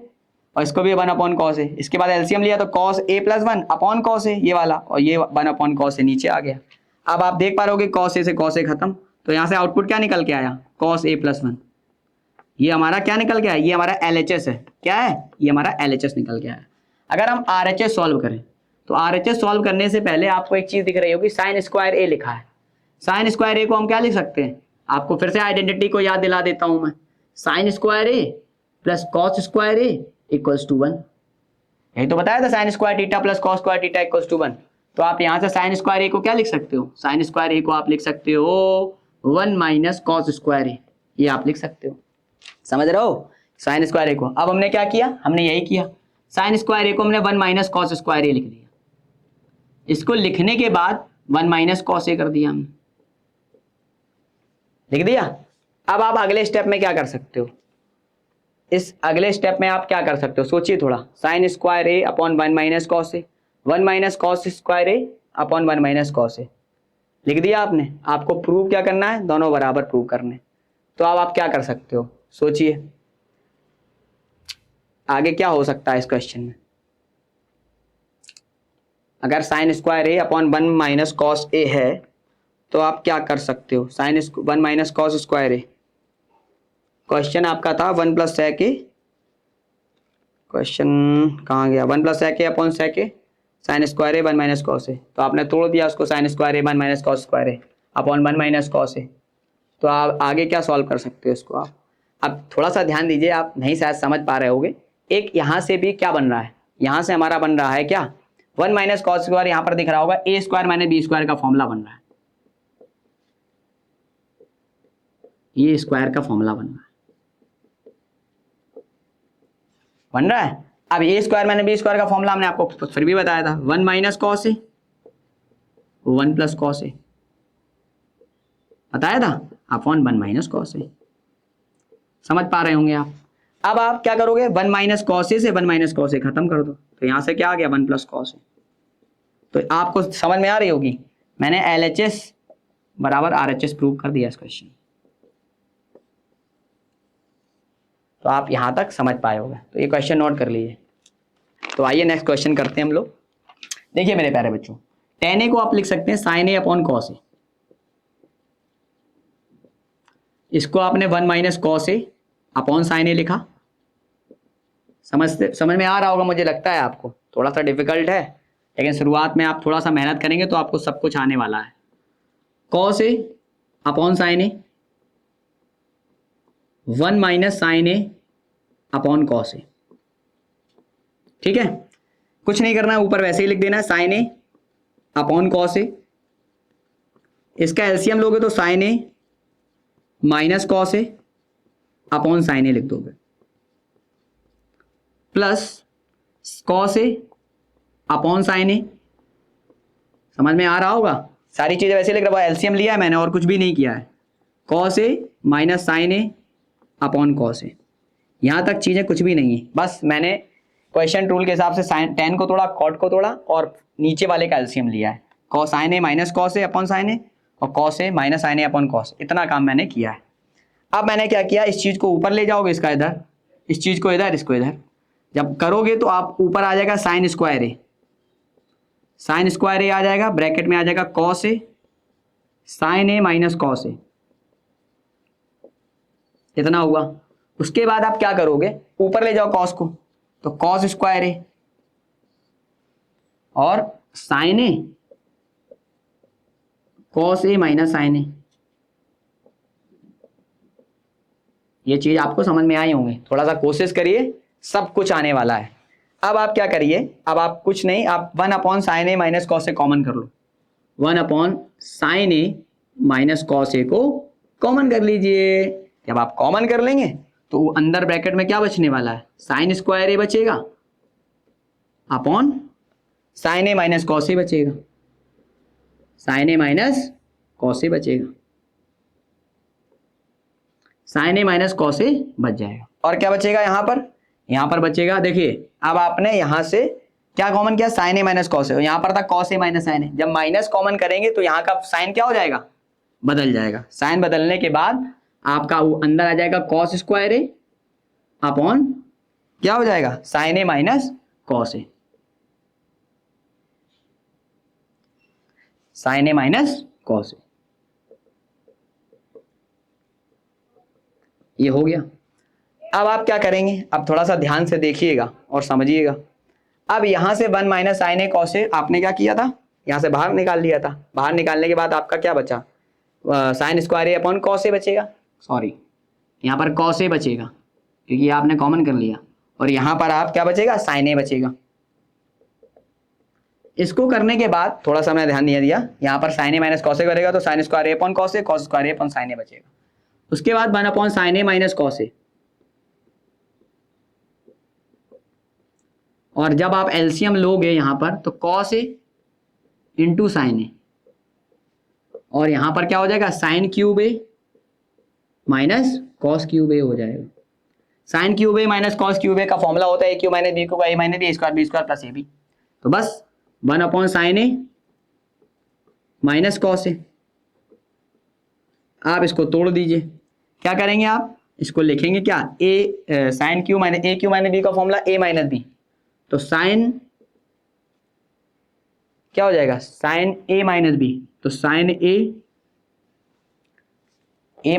और इसको भी 1/cos a। इसके बाद एलसीएम लिया तो cos a + 1/cos a ये वाला, और ये 1/cos a नीचे आ गया। अब आप देख पा रहे हो कि cos a से cos a खत्म, तो यहाँ से आउटपुट क्या निकल के आया? cos a + 1। ये हमारा क्या निकल के आया? ये हमारा LHS है। क्या है? ये हमारा LHS निकल के आया। अगर हम RHS सॉल्व करें तो RHS सॉल्व करने से पहले आपको एक चीज दिख रही होगी, sin स्क्वायर a लिखा है। sin स्क्वायर a को हम क्या लिख सकते हैं? आपको फिर से आइडेंटिटी को याद दिला देता हूं मैं। sin square a + cos square a = 1। यही तो बताया था, sin square theta + cos square theta = 1। तो आप यहाँ से sin स्क्वायर a को क्या लिख सकते हो? sin स्क्वायर a को आप लिख सकते हो 1 - cos स्क्वायर a, ये आप लिख सकते हो। समझ रहे हो? sin स्क्वायर a को अब हमने क्या किया? हमने यही किया, sin स्क्वायर a को हमने 1 - cos स्क्वायर a लिख दिया। इसको लिखने के बाद 1 - cos a कर दिया हमने, लिख दिया। अब आप अगले स्टेप में क्या कर सकते हो? इस अगले स्टेप में आप क्या कर सकते हो? सोचिए थोड़ा। sin square a upon 1 - cos a, 1 - cos square a upon 1 - cos a लिख दिया आपने। आपको प्रूव क्या करना है? दोनों बराबर प्रूव करने। तो अब आप क्या कर सकते हो? सोचिए आगे क्या हो सकता है इस क्वेश्चन में। अगर sin square a upon 1 - cos a है तो आप क्या कर सकते हो? sin 1 - cos square a, question आपका था 1 + sec a, क्वेश्चन कहाँ गया? 1 + sec a upon sec a sin square a 1 - cos a। तो आपने तोड़ दिया उसको, sin square a 1 - cos square a upon 1 - cos a। तो आप आगे क्या सॉल्व कर सकते हो इसको आप? अब थोड़ा सा ध्यान दीजिए, आप नहीं शायद समझ पा रहे होगे। एक यहाँ से भी क्या बन रहा है? यहाँ से हमारा बन रहा है क्या? 1 - cos स्क्वायर, यहाँ पर दिख रहा होगा a² - b² का फॉर्मूला बन रहा है। ये स्क्वायर का फॉर्मूला बन रहा है। अब a² - b² का फॉर्मूला हमने आपको फिर भी बताया था, 1 - cos a 1 + cos a बताया था अपॉन 1 - cos a। समझ पा रहे होंगे आप। अब आप क्या करोगे? 1 - cos a से 1 - cos a खत्म कर दो, तो यहां से क्या आ गया? 1 + cos a। तो आपको समझ में आ रही होगी, मैंने LHS बराबर RHS प्रूव कर दिया इस क्वेश्चन। तो आप यहां तक समझ पाए होगे, तो ये क्वेश्चन नोट कर लीजिए। तो आइए नेक्स्ट क्वेश्चन करते हैं हम लोग। देखिए मेरे प्यारे बच्चों, tan a को आप लिख सकते हैं sin a upon cos a। इसको आपने 1 - cos a upon sin a लिखा। समझ में आ रहा होगा मुझे लगता है आपको। थोड़ा सा डिफिकल्ट है, लेकिन शुरुआत में आप थोड़ा सा मेहनत करेंगे तो आपको सब कुछ आने वाला है। cos a upon sin a, 1 - sin a upon cos a। ठीक है, कुछ नहीं करना है, ऊपर वैसे ही लिख देना है sin a upon cos a। इसका एलसीएम लोगे तो sin a minus cos a upon sin a लिख दोगे, plus cos a upon sin a। समझ में आ रहा होगा? सारी चीजें वैसे लिख रहा हूं, एलसीएम लिया है मैंने और कुछ भी नहीं किया है। cos a minus sin a upon cos a। यहां तक चीजें कुछ भी नहीं है, बस मैंने क्वेश्चन रूल के हिसाब से tan को तोड़ा, cot को तोड़ा और नीचे वाले का एलसीएम लिया है। cos sin a minus cos a upon sin a और cos a minus sin a upon cos, इतना काम मैंने किया है। अब मैंने क्या किया, इस चीज को ऊपर ले जाओगे, इसका इधर, इस चीज को इधर, इसको इधर। जब करोगे तो आप ऊपर आ जाएगा sin square a, sin square a आ जाएगा, ब्रैकेट में आ जाएगा cos a sin a minus cos a, इतना हुआ। उसके बाद आप क्या करोगे? ऊपर ले जाओ cos को, तो cos स्क्वायर a और sin a cos a minus sin a। ये चीज आपको समझ में आई होंगी, थोड़ा सा कोशिश करिए, सब कुछ आने वाला है। अब आप क्या करिए, अब आप कुछ नहीं, आप 1 upon sin a minus cos a common कर लो। 1 upon sin a minus cos a को कॉमन कर लीजिए। जब आप कॉमन कर लेंगे तो अंदर ब्रैकेट में क्या बचने वाला है? sin स्क्वायर a बचेगा upon sin a minus cos a बचेगा, sin a minus cos a बचेगा। साइन ए माइनस कॉस ए बच जाएगा। और क्या बचेगा यहाँ पर बचेगा, देखिए अब आपने यहाँ से क्या कॉमन किया, साइन ए माइनस कॉस ए, यहाँ पर था कॉस ए माइनस साइन ए, जब माइनस कॉमन करेंगे तो यहाँ का साइन क्या हो जाएगा, बदल जाएगा। साइन बदलने के बाद आपका वो अंदर आ जाएगा कॉस स्क्वायर ए अपॉन क्या हो जाएगा, sine A minus cos A, sign A minus cos A, ये हो गया। अब आप क्या करेंगे, अब थोड़ा सा ध्यान से देखिएगा और समझिएगा। अब यहां से 1 minus sign A cos A आपने क्या किया था, यहां से बाहर निकाल लिया था। बाहर निकालने के बाद आपका क्या बचा, sine square A upon cos A बचेगा, सॉरी यहाँ पर कॉस ए बचेगा क्योंकि आपने कॉमन कर लिया, और यहां पर आप क्या बचेगा, साइन ए बचेगा। इसको करने के बाद थोड़ा सा मैंने ध्यान दिया, यहाँ पर साइन ए माइनस कॉस ए करेगा तो sine square A upon cos A, cos square A upon sine ए बचेगा। उसके बाद 1 upon sine A minus cos ए, और जब आप एलसीएम लोगे यहां पर तो कॉस ए इंटू साइन ए, और यहां पर क्या हो जाएगा, साइन क्यूब ए माइनस कॉस क्यूब ए हो जाएगा। साइन क्यूब ए माइनस कॉस क्यूब ए का फॉर्मूला होता है A cube minus B cube का A minus B square plus A B. तो बस 1 upon sine A minus cos A, आप इसको तोड़ दीजिए। क्या करेंगे आप, इसको लिखेंगे क्या, A sine cube minus B का फॉर्मूला ए माइनस बी, तो साइन क्या हो जाएगा, साइन ए माइनस बी, तो sine A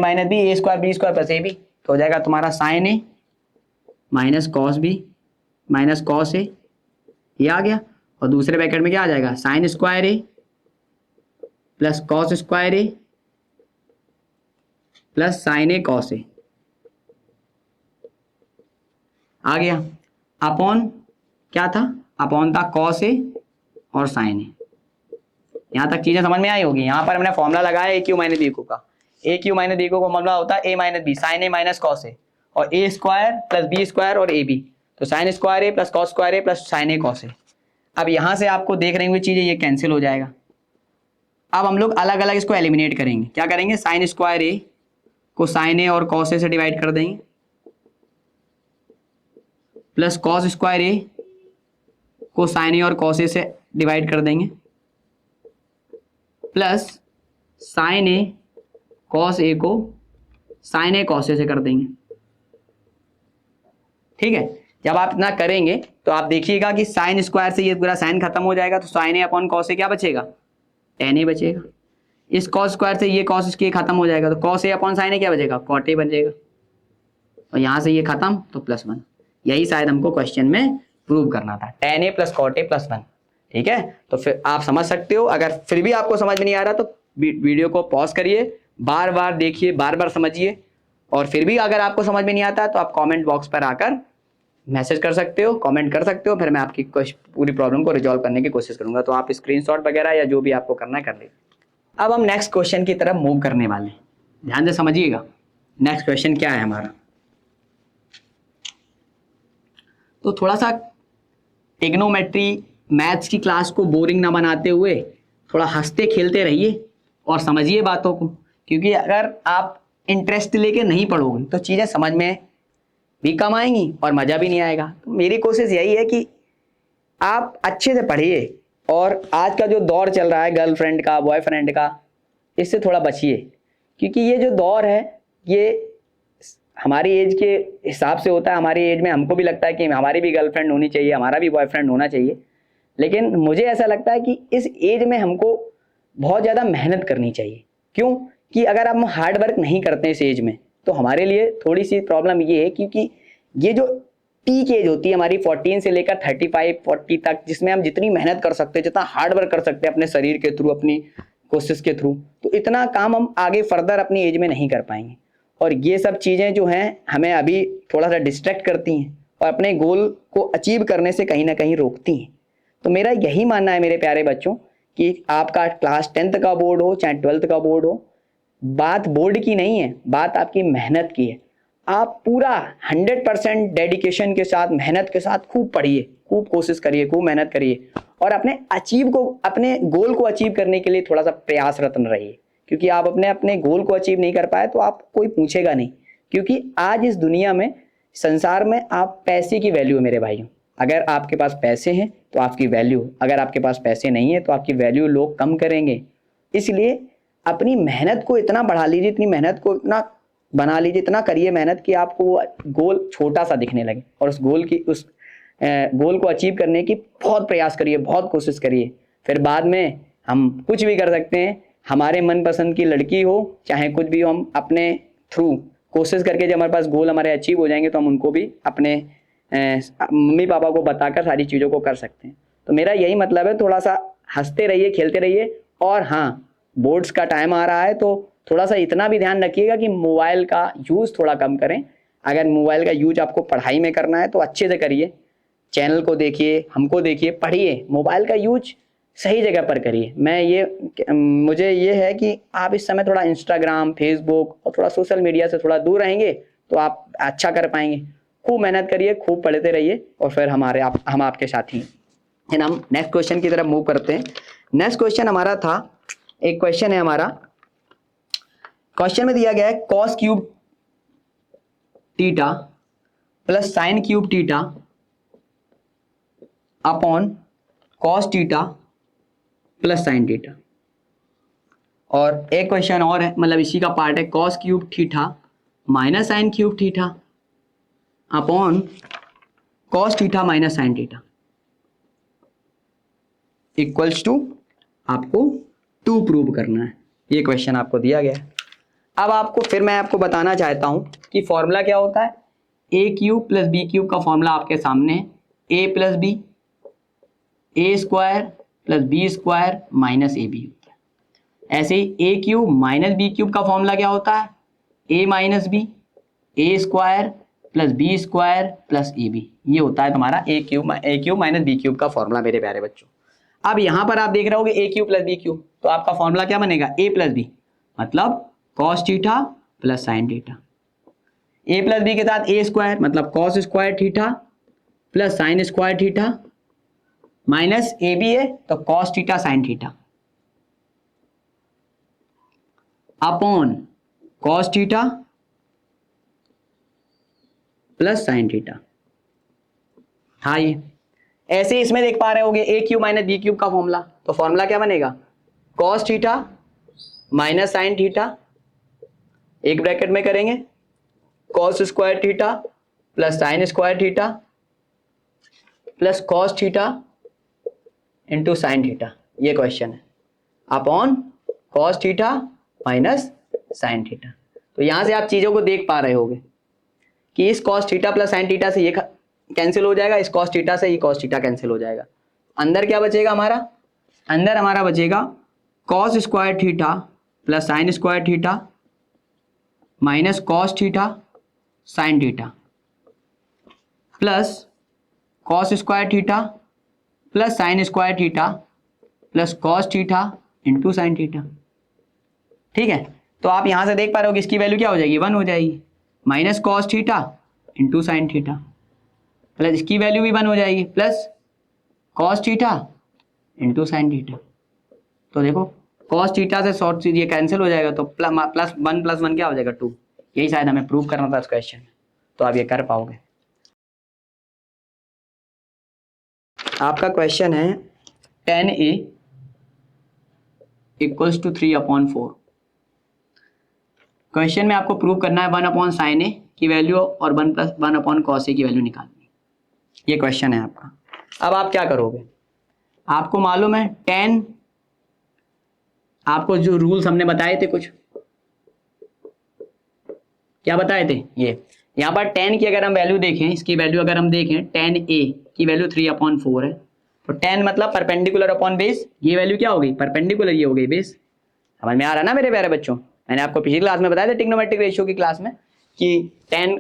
minus B, A square B square plus A B, तो हो जाएगा तुम्हारा sine A minus cos B minus cos A, ये आ गया। और दूसरे ब्रैकेट में क्या आ जाएगा, sine square A plus cos square A plus sign A cos A आ गया। अपॉन क्या था, अपॉन था कॉस ए और साइन ए। यहां तक चीजें समझ में आई होगी। यहां पर हमने फॉर्मूला लगाया ए क्यू माइनस बी क्यू का, ए क्यू माइनस बी क्यू का फॉर्मूला होता है A minus B, sign A minus cos ए, और ए स्क्वायर प्लस बी स्क्वायर और ए बी, तो sine square A plus cos square A plus sign A cos A. अब यहां से आपको देख रहे हुए चीजें ये कैंसिल हो जाएगा। अब हम लोग अलग अलग इसको एलिमिनेट करेंगे। क्या करेंगे, साइन स्क्वायर ए को साइन ए और कॉस ए से डिवाइड कर देंगे, प्लस कॉस स्क्वायर ए को साइन ए और कॉस ए से डिवाइड कर देंगे, plus sign A cos A को साइन ए कॉस ए से कर देंगे। ठीक है, जब आप इतना करेंगे तो आप देखिएगा कि साइन स्क्वायर से ये पूरा साइन खत्म हो जाएगा, तो sine A upon cos A क्या बचेगा, टेन ए बचेगा। इस कॉस स्क्वायर से ये कॉस इसके खत्म हो जाएगा, तो कॉस ए अपॉन साइन ए क्या बचेगा, कॉट ए बचेगा, और यहां से ये खत्म तो +1। यही शायद हमको क्वेश्चन में प्रूव करना था, tan A plus cot A plus 1। ठीक है, तो फिर आप समझ सकते हो। अगर फिर भी आपको समझ में नहीं आ रहा तो वीडियो को पॉज करिए, बार बार देखिए, बार बार समझिए, और फिर भी अगर आपको समझ में नहीं आता तो आप कमेंट बॉक्स पर आकर मैसेज कर सकते हो, कमेंट कर सकते हो, फिर मैं आपकी पूरी प्रॉब्लम को रिजॉल्व करने की कोशिश करूंगा। तो आप स्क्रीनशॉट वगैरह या जो भी आपको करना है कर लीजिए। अब हम नेक्स्ट क्वेश्चन की तरफ मूव करने वाले हैं, ध्यान से समझिएगा। नेक्स्ट क्वेश्चन क्या है हमारा, तो थोड़ा सा ट्रिग्नोमेट्री मैथ्स की क्लास को बोरिंग ना बनाते हुए थोड़ा हंसते खेलते रहिए और समझिए बातों को, क्योंकि अगर आप इंटरेस्ट लेके नहीं पढ़ोगे तो चीज़ें समझ में भी कम आएंगी और मज़ा भी नहीं आएगा। तो मेरी कोशिश यही है कि आप अच्छे से पढ़िए, और आज का जो दौर चल रहा है गर्लफ्रेंड का, बॉयफ्रेंड का, इससे थोड़ा बचिए, क्योंकि ये जो दौर है ये हमारी एज के हिसाब से होता है। हमारी एज में हमको भी लगता है कि हमारी भी गर्लफ्रेंड होनी चाहिए, हमारा भी बॉयफ्रेंड होना चाहिए, लेकिन मुझे ऐसा लगता है कि इस एज में हमको बहुत ज़्यादा मेहनत करनी चाहिए। क्यों कि अगर हम हार्ड वर्क नहीं करते इस एज में तो हमारे लिए थोड़ी सी प्रॉब्लम ये है, क्योंकि ये जो पीक एज होती है हमारी 14 से लेकर 35-40 तक, जिसमें हम जितनी मेहनत कर सकते हैं, जितना हार्ड वर्क कर सकते हैं अपने शरीर के थ्रू, अपनी कोशिश के थ्रू, तो इतना काम हम आगे फर्दर अपनी एज में नहीं कर पाएंगे। और ये सब चीज़ें जो हैं हमें अभी थोड़ा सा डिस्ट्रैक्ट करती हैं और अपने गोल को अचीव करने से कहीं ना कहीं रोकती हैं। तो मेरा यही मानना है मेरे प्यारे बच्चों कि आपका क्लास 10th का बोर्ड हो चाहे 12th का बोर्ड हो, बात बोर्ड की नहीं है, बात आपकी मेहनत की है। आप पूरा 100% डेडिकेशन के साथ, मेहनत के साथ खूब पढ़िए, खूब कोशिश करिए, खूब मेहनत करिए, और अपने गोल को अचीव करने के लिए थोड़ा सा प्रयासरत रहिए, क्योंकि आप अपने गोल को अचीव नहीं कर पाए तो आप कोई पूछेगा नहीं। क्योंकि आज इस दुनिया में, संसार में, आप पैसे की वैल्यू है मेरे भाइयों। अगर आपके पास पैसे हैं तो आपकी वैल्यू, अगर आपके पास पैसे नहीं है तो आपकी वैल्यू लोग कम करेंगे। इसलिए अपनी मेहनत को इतना बढ़ा लीजिए, इतनी मेहनत को इतना बना लीजिए, इतना करिए मेहनत कि आपको वो गोल छोटा सा दिखने लगे, और उस गोल को अचीव करने की बहुत प्रयास करिए, बहुत कोशिश करिए। फिर बाद में हम कुछ भी कर सकते हैं। हमारे मनपसंद की लड़की हो चाहे कुछ भी हो, हम अपने थ्रू कोशिश करके जब हमारे पास गोल हमारे अचीव हो जाएंगे तो हम उनको भी अपने मम्मी पापा को बताकर सारी चीज़ों को कर सकते हैं। तो मेरा यही मतलब है, थोड़ा सा हंसते रहिए, खेलते रहिए। और हाँ, बोर्ड्स का टाइम आ रहा है तो थोड़ा सा इतना भी ध्यान रखिएगा कि मोबाइल का यूज़ थोड़ा कम करें। अगर मोबाइल का यूज आपको पढ़ाई में करना है तो अच्छे से करिए, चैनल को देखिए, हमको देखिए, पढ़िए, मोबाइल का यूज सही जगह पर करिए। मुझे ये है कि आप इस समय थोड़ा इंस्टाग्राम, फेसबुक और थोड़ा सोशल मीडिया से थोड़ा दूर रहेंगे तो आप अच्छा कर पाएंगे। खूब मेहनत करिए, खूब पढ़ते रहिए, और फिर हम आपके साथी हैं। हम नेक्स्ट क्वेश्चन की तरफ मूव करते हैं। नेक्स्ट क्वेश्चन हमारा था, एक क्वेश्चन है हमारा, क्वेश्चन में दिया गया है cos cube theta plus sign cube theta upon cos theta plus sine theta. और एक क्वेश्चन और है, मतलब इसी का पार्ट है, cos cube theta minus sine cube theta upon cos theta minus sine theta equals to आपको 2 प्रूव करना है। ये क्वेश्चन आपको दिया गया है। अब मैं आपको बताना चाहता हूं कि फॉर्मूला क्या होता है। A cube plus B cube का फॉर्मूला आपके सामने है, A plus B, A square plus B square minus A B होता है। ऐसे ही A cube minus B cube का फॉर्मूला क्या होता है, A minus B, A square plus B square plus A B. ये होता है तुम्हारा A cube minus B cube का फॉर्मूला मेरे प्यारे बच्चों। अब यहां पर आप देख रहे होगे A cube plus B cube, तो आपका फॉर्मूला क्या बनेगा, ए प्लस बी, मतलब cos theta plus sine theta. A plus B के साथ ए स्क्वायर मतलब cos square theta plus sine square theta minus A B है तो cos theta sine theta upon cos theta plus sine theta. हाँ, ये ऐसे इसमें देख पा रहे होगे A cube minus B cube का फॉर्मूला, तो फॉर्मूला क्या बनेगा, cos theta minus sine theta, एक ब्रैकेट में करेंगे cos square theta plus sine square theta plus cos theta into sine theta. ये क्वेश्चन है, upon cos theta minus sine theta. तो यहां से आप चीजों को देख पा रहे होगे कि इस cos theta plus sine theta से ये कैंसिल हो जाएगा, इस कॉस थीटा से ये कॉस थीटा कैंसिल हो जाएगा। अंदर क्या बचेगा हमारा, अंदर हमारा बचेगा cos square theta plus sine square theta minus cos theta sine theta plus cos square theta plus sine square theta plus cos theta into sine theta. ठीक है, तो आप यहां से देख पा रहे हो कि इसकी वैल्यू क्या हो जाएगी, 1 हो जाएगी, minus cos theta into sine theta plus इसकी वैल्यू भी 1 हो जाएगी plus cos theta into sine theta. तो देखो कॉस थीटा से शॉर्ट ये कैंसिल हो जाएगा, तो प्लस 1 क्या हो जाएगा, 2। यही शायद हमें प्रूव करना था इस क्वेश्चन में, तो आप ये कर पाओगे। आपका क्वेश्चन है 10a इक्वल्स टू 3/4। क्वेश्चन में आपको प्रूव करना है 1/sin a की वैल्यू और 1+1/cos a की वैल्यू निकालनी। ये क्वेश्चन है आपका। अब आप क्या करोगे, आपको मालूम है 10, आपको जो रूल्स हमने बताए थे, कुछ क्या बताए थे, ये यहाँ पर 10 की अगर हम वैल्यू देखें, इसकी वैल्यू अगर हम देखें 10a की वैल्यू 3/4 है, तो 10 मतलब परपेंडिकुलर अपॉन बेस, ये वैल्यू क्या हो गई, परपेंडिकुलर, ये हो गई बेस। समझ में आ रहा ना मेरे प्यारे बच्चों, मैंने आपको पिछली क्लास में बताया था ट्रिग्नोमेट्रिक रेशियो की क्लास में कि 10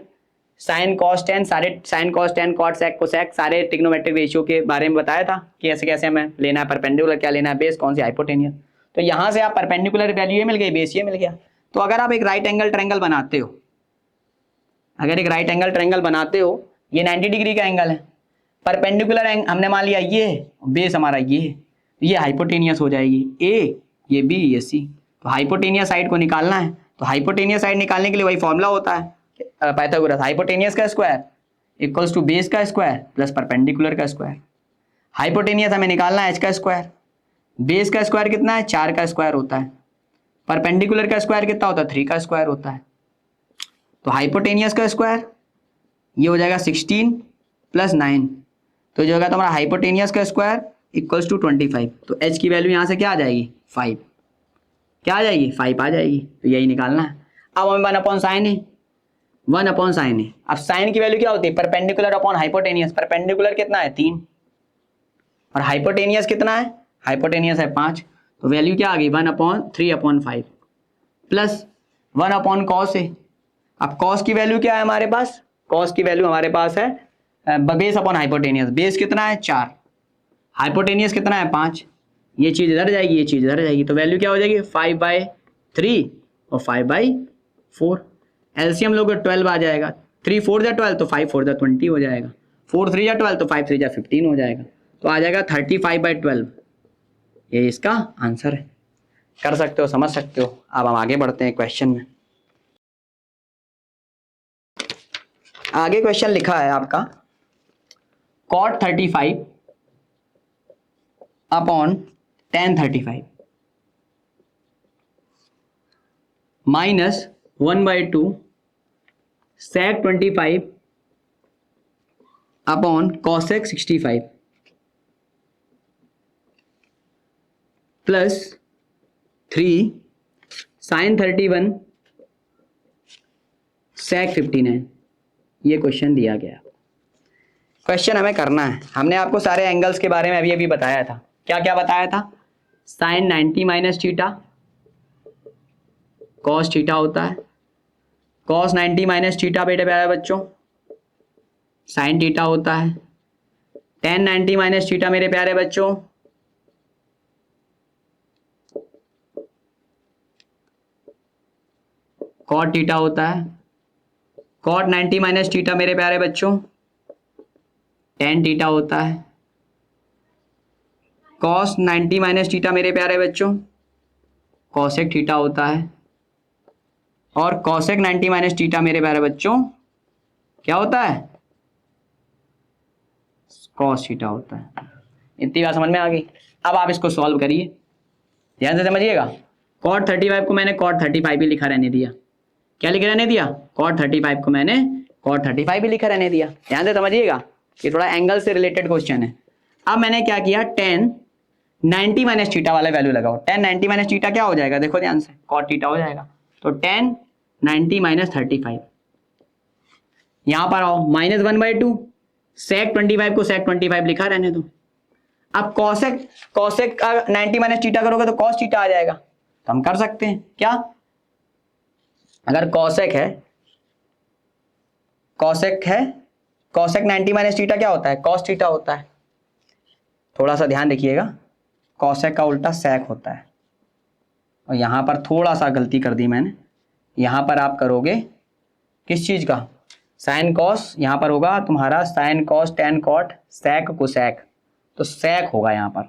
साइन कॉस 10 सारे sine cos 10 cot sec cosec सारे ट्रिग्नोमेट्रिक रेशियो के बारे में बताया था कि ऐसे कैसे हमें लेना है, परपेंडिकुलर क्या लेना है, बेस कौन सी, हाइपोटेनियस। तो यहाँ से आप परपेंडिकुलर वैल्यू ये मिल गई, बेस ये मिल गया। तो अगर आप एक राइट एंगल ट्रायंगल बनाते हो, अगर एक राइट एंगल ट्रायंगल बनाते हो, ये 90 डिग्री का एंगल है, परपेंडिकुलर हमने मान लिया ये है, बेस हमारा ये है, ये हाइपोटेनियस हो जाएगी, ए ये बी ये सी। तो हाइपोटेनियस साइड को निकालना है, तो हाइपोटेनियस साइड निकालने के लिए वही फॉर्मूला होता है, पाइथागोरस हाइपोटेनियस का स्क्वायर इक्वल्स टू बेस का स्क्वायर प्लस परपेंडिकुलर का स्क्वायर। हाइपोटेनियस हमें निकालना है h का स्क्वायर, बेस का स्क्वायर कितना है 4 का स्क्वायर होता है, परपेंडिकुलर का स्क्वायर कितना होता है 3 का स्क्वायर होता है। तो हाइपोटेनियस का स्क्वायर ये हो जाएगा 16 प्लस 9, तो जो होगा तुम्हारा हाइपोटेनियस का स्क्वायर इक्वल्स टू 25। तो h की वैल्यू यहाँ से क्या आ जाएगी 5, क्या आ जाएगी 5 आ जाएगी, तो यही निकालना है। अब हमें 1/sin है, 1/sin है। अब साइन की वैल्यू क्या होती है परपेंडिकुलर अपॉन हाइपोटेनियस, परपेंडिकुलर कितना है 3 और हाइपोटेनियस कितना है, हाइपोटेनियस है 5, तो वैल्यू क्या आ गई 1/3/5 प्लस 1/cos है। अब cos की वैल्यू क्या है हमारे पास, cos की वैल्यू हमारे पास है बेस अपॉन हाइपोटेनियस, बेस कितना है 4, हाइपोटेनियस कितना है 5, ये चीज इधर जाएगी ये चीज इधर जाएगी, तो वैल्यू क्या हो जाएगी 5/3 और 5/4। एलसीएम लोगे 12 आ जाएगा, 3 4 जा 12 तो 5 4 जा 20 हो जाएगा, 4 3 जा 12 तो 5 3 जा 15 हो जाएगा, तो आ जाएगा 35/12। ये इसका आंसर है। कर सकते हो, समझ सकते हो। अब हम आगे बढ़ते हैं क्वेश्चन में। आगे क्वेश्चन लिखा है आपका cot 35 upon tan 35 minus 1/2 sec 25 upon cosec 65 plus 3 sin 31 sec 59। ये क्वेश्चन दिया गया। क्वेश्चन हमें करना है, हमने आपको सारे एंगल्स के बारे में अभी अभी बताया था। क्या क्या बताया था, sine 90 minus theta cos theta होता है, कॉस 90 माइनस थीटा बेटे प्यारे बच्चों साइन थीटा होता है, टेन 90 माइनस थीटा मेरे प्यारे बच्चों कॉट थीटा होता है, कॉट 90 माइनस थीटा मेरे प्यारे बच्चों टेन थीटा होता है, कॉस 90 माइनस थीटा मेरे प्यारे बच्चों कॉसेक थीटा होता है, और कॉसेक 90 माइनस थीटा मेरे प्यारे बच्चों क्या होता है कॉस थीटा होता है। इतनी बात समझ में आ गई। अब आप इसको सॉल्व करिए, ध्यान से समझिएगा। कॉट 35 को मैंने कॉट 35 भी लिखा रहने दिया, क्या लिखा रहने दिया कॉट 35 को मैंने कॉट 35 भी लिखा रहने दिया। ध्यान से समझिएगा, ये थोड़ा एंगल से रिलेटेड क्वेश्चन है। अब मैंने क्या किया tan 90 माइनस थीटा वाला वैल्यू लगाओ, tan 90 माइनस थीटा क्या हो जाएगा देखो ध्यान से cot थीटा हो जाएगा, तो tan 90 माइनस 35 यहां पर आओ माइनस 1/2 sec 25 को sec 25 लिखा रहने दो। अब cosec का 90 माइनस थीटा करोगे तो cos थीटा आ जाएगा, तो हम कर सकते हैं क्या, अगर cosec है cosec 90 माइनस थीटा क्या होता है cos थीटा होता है। थोड़ा सा ध्यान रखिएगा, cosec का उल्टा sec होता है, और यहां पर थोड़ा सा गलती कर दी मैंने, यहां पर आप करोगे किस चीज का sin cos, यहां पर होगा तुम्हारा sin cos tan cot sec cosec, तो sec होगा यहां पर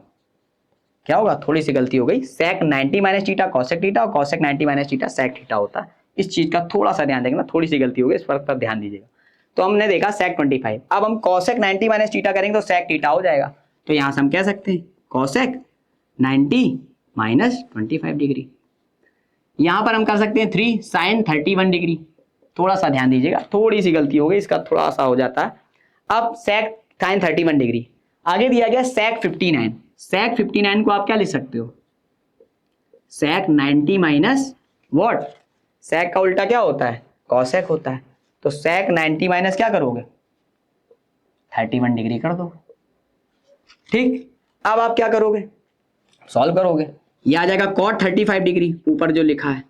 क्या होगा, थोड़ी सी गलती हो गई, sec 90 minus theta cosec theta और cosec 90 minus theta sec theta होता है। इस चीज का थोड़ा सा ध्यान देखना, थोड़ी सी गलती हो गई, इस पर ध्यान दीजिएगा। तो हमने देखा sec 25, अब हम cosec 90 माइनस थीटा करेंगे तो sec थीटा हो जाएगा, तो यहां से हम कह सकते हैं cosec 90 माइनस 25 डिग्री। यहां पर हम कर सकते हैं 3 sin 31 डिग्री, थोड़ा सा ध्यान दीजिएगा, थोड़ी सी गलती हो गई, इसका थोड़ा सा हो जाता है। अब sec sin 31 डिग्री, आगे दिया गया sec 59, sec 59 को आप क्या लिख सकते हो sec 90 माइनस व्हाट, sec का उल्टा क्या होता है cosec होता है, तो sec 90 माइनस क्या करोगे 31 डिग्री कर दो। ठीक, अब आप क्या करोगे सॉल्व करोगे, ये आ जाएगा cot 35 डिग्री, ऊपर जो लिखा है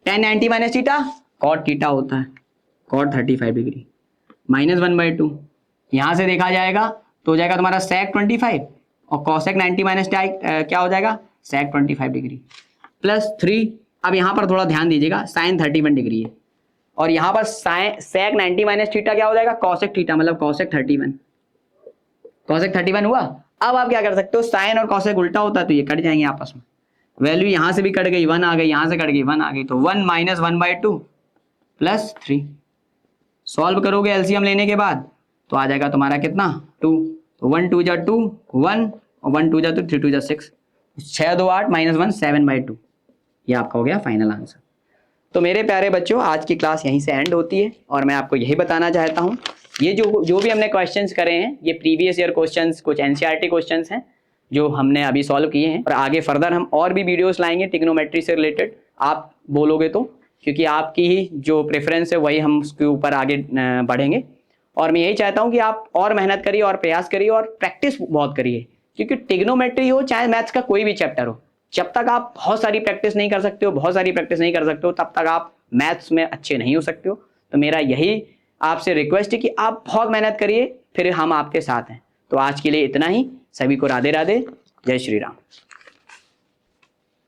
tan 90 minus theta cot theta होता है cot 35 डिग्री माइनस 1/2, यहां से देखा जाएगा तो हो जाएगा तुम्हारा sec 25 और cosec 90 माइनस क्या हो जाएगा sec 25 डिग्री प्लस 3। अब यहां पर थोड़ा ध्यान दीजिएगा sin 31 डिग्री है, और यहां पर sec 90 माइनस थीटा क्या हो जाएगा cosec थीटा, मतलब cosec 31 हुआ। अब आप क्या कर सकते हो, साइन और cosec उल्टा होता है तो ये कट जाएंगे आपस में, वैल्यू यहां से भी कट गई 1 आ गई, यहां से कट गई 1 आ गई, तो 1 माइनस 1/2 प्लस 3, सॉल्व करोगे एलसीएम लेने के बाद तो आ जाएगा तुम्हारा कितना 2, 1 2 जा 2 1 और 1 2 जा 2 3 2 जा 6, 6 2 8 -1 7/2, ये आपका हो गया फाइनल आंसर। तो मेरे प्यारे बच्चों आज की क्लास यहीं से एंड होती है और मैं आपको यही बताना चाहता हूँ ये जो भी हमने क्वेश्चंस करे हैं ये प्रीवियस ईयर क्वेश्चंस, कुछ एनसीईआरटी क्वेश्चंस हैं जो हमने अभी सॉल्व किए हैं और आगे फर्दर हम और भी वीडियोस लाएंगे ट्रिग्नोमेट्री से रिलेटेड, आप बोलोगे तो, क्योंकि आपकी ही जो प्रेफरेंस है वही हम उसके ऊपर आगे बढ़ेंगे। और मैं यही चाहता हूँ कि आप और मेहनत करिए और प्रयास करिए और प्रैक्टिस बहुत करिए, क्योंकि ट्रिग्नोमेट्री हो चाहे मैथ्स का कोई भी चैप्टर हो, जब तक आप बहुत सारी प्रैक्टिस नहीं कर सकते हो तब तक आप मैथ्स में अच्छे नहीं हो सकते हो। तो मेरा यही आपसे रिक्वेस्ट है कि आप बहुत मेहनत करिए, फिर हम आपके साथ हैं। तो आज के लिए इतना ही, सभी को राधे राधे, जय श्री राम।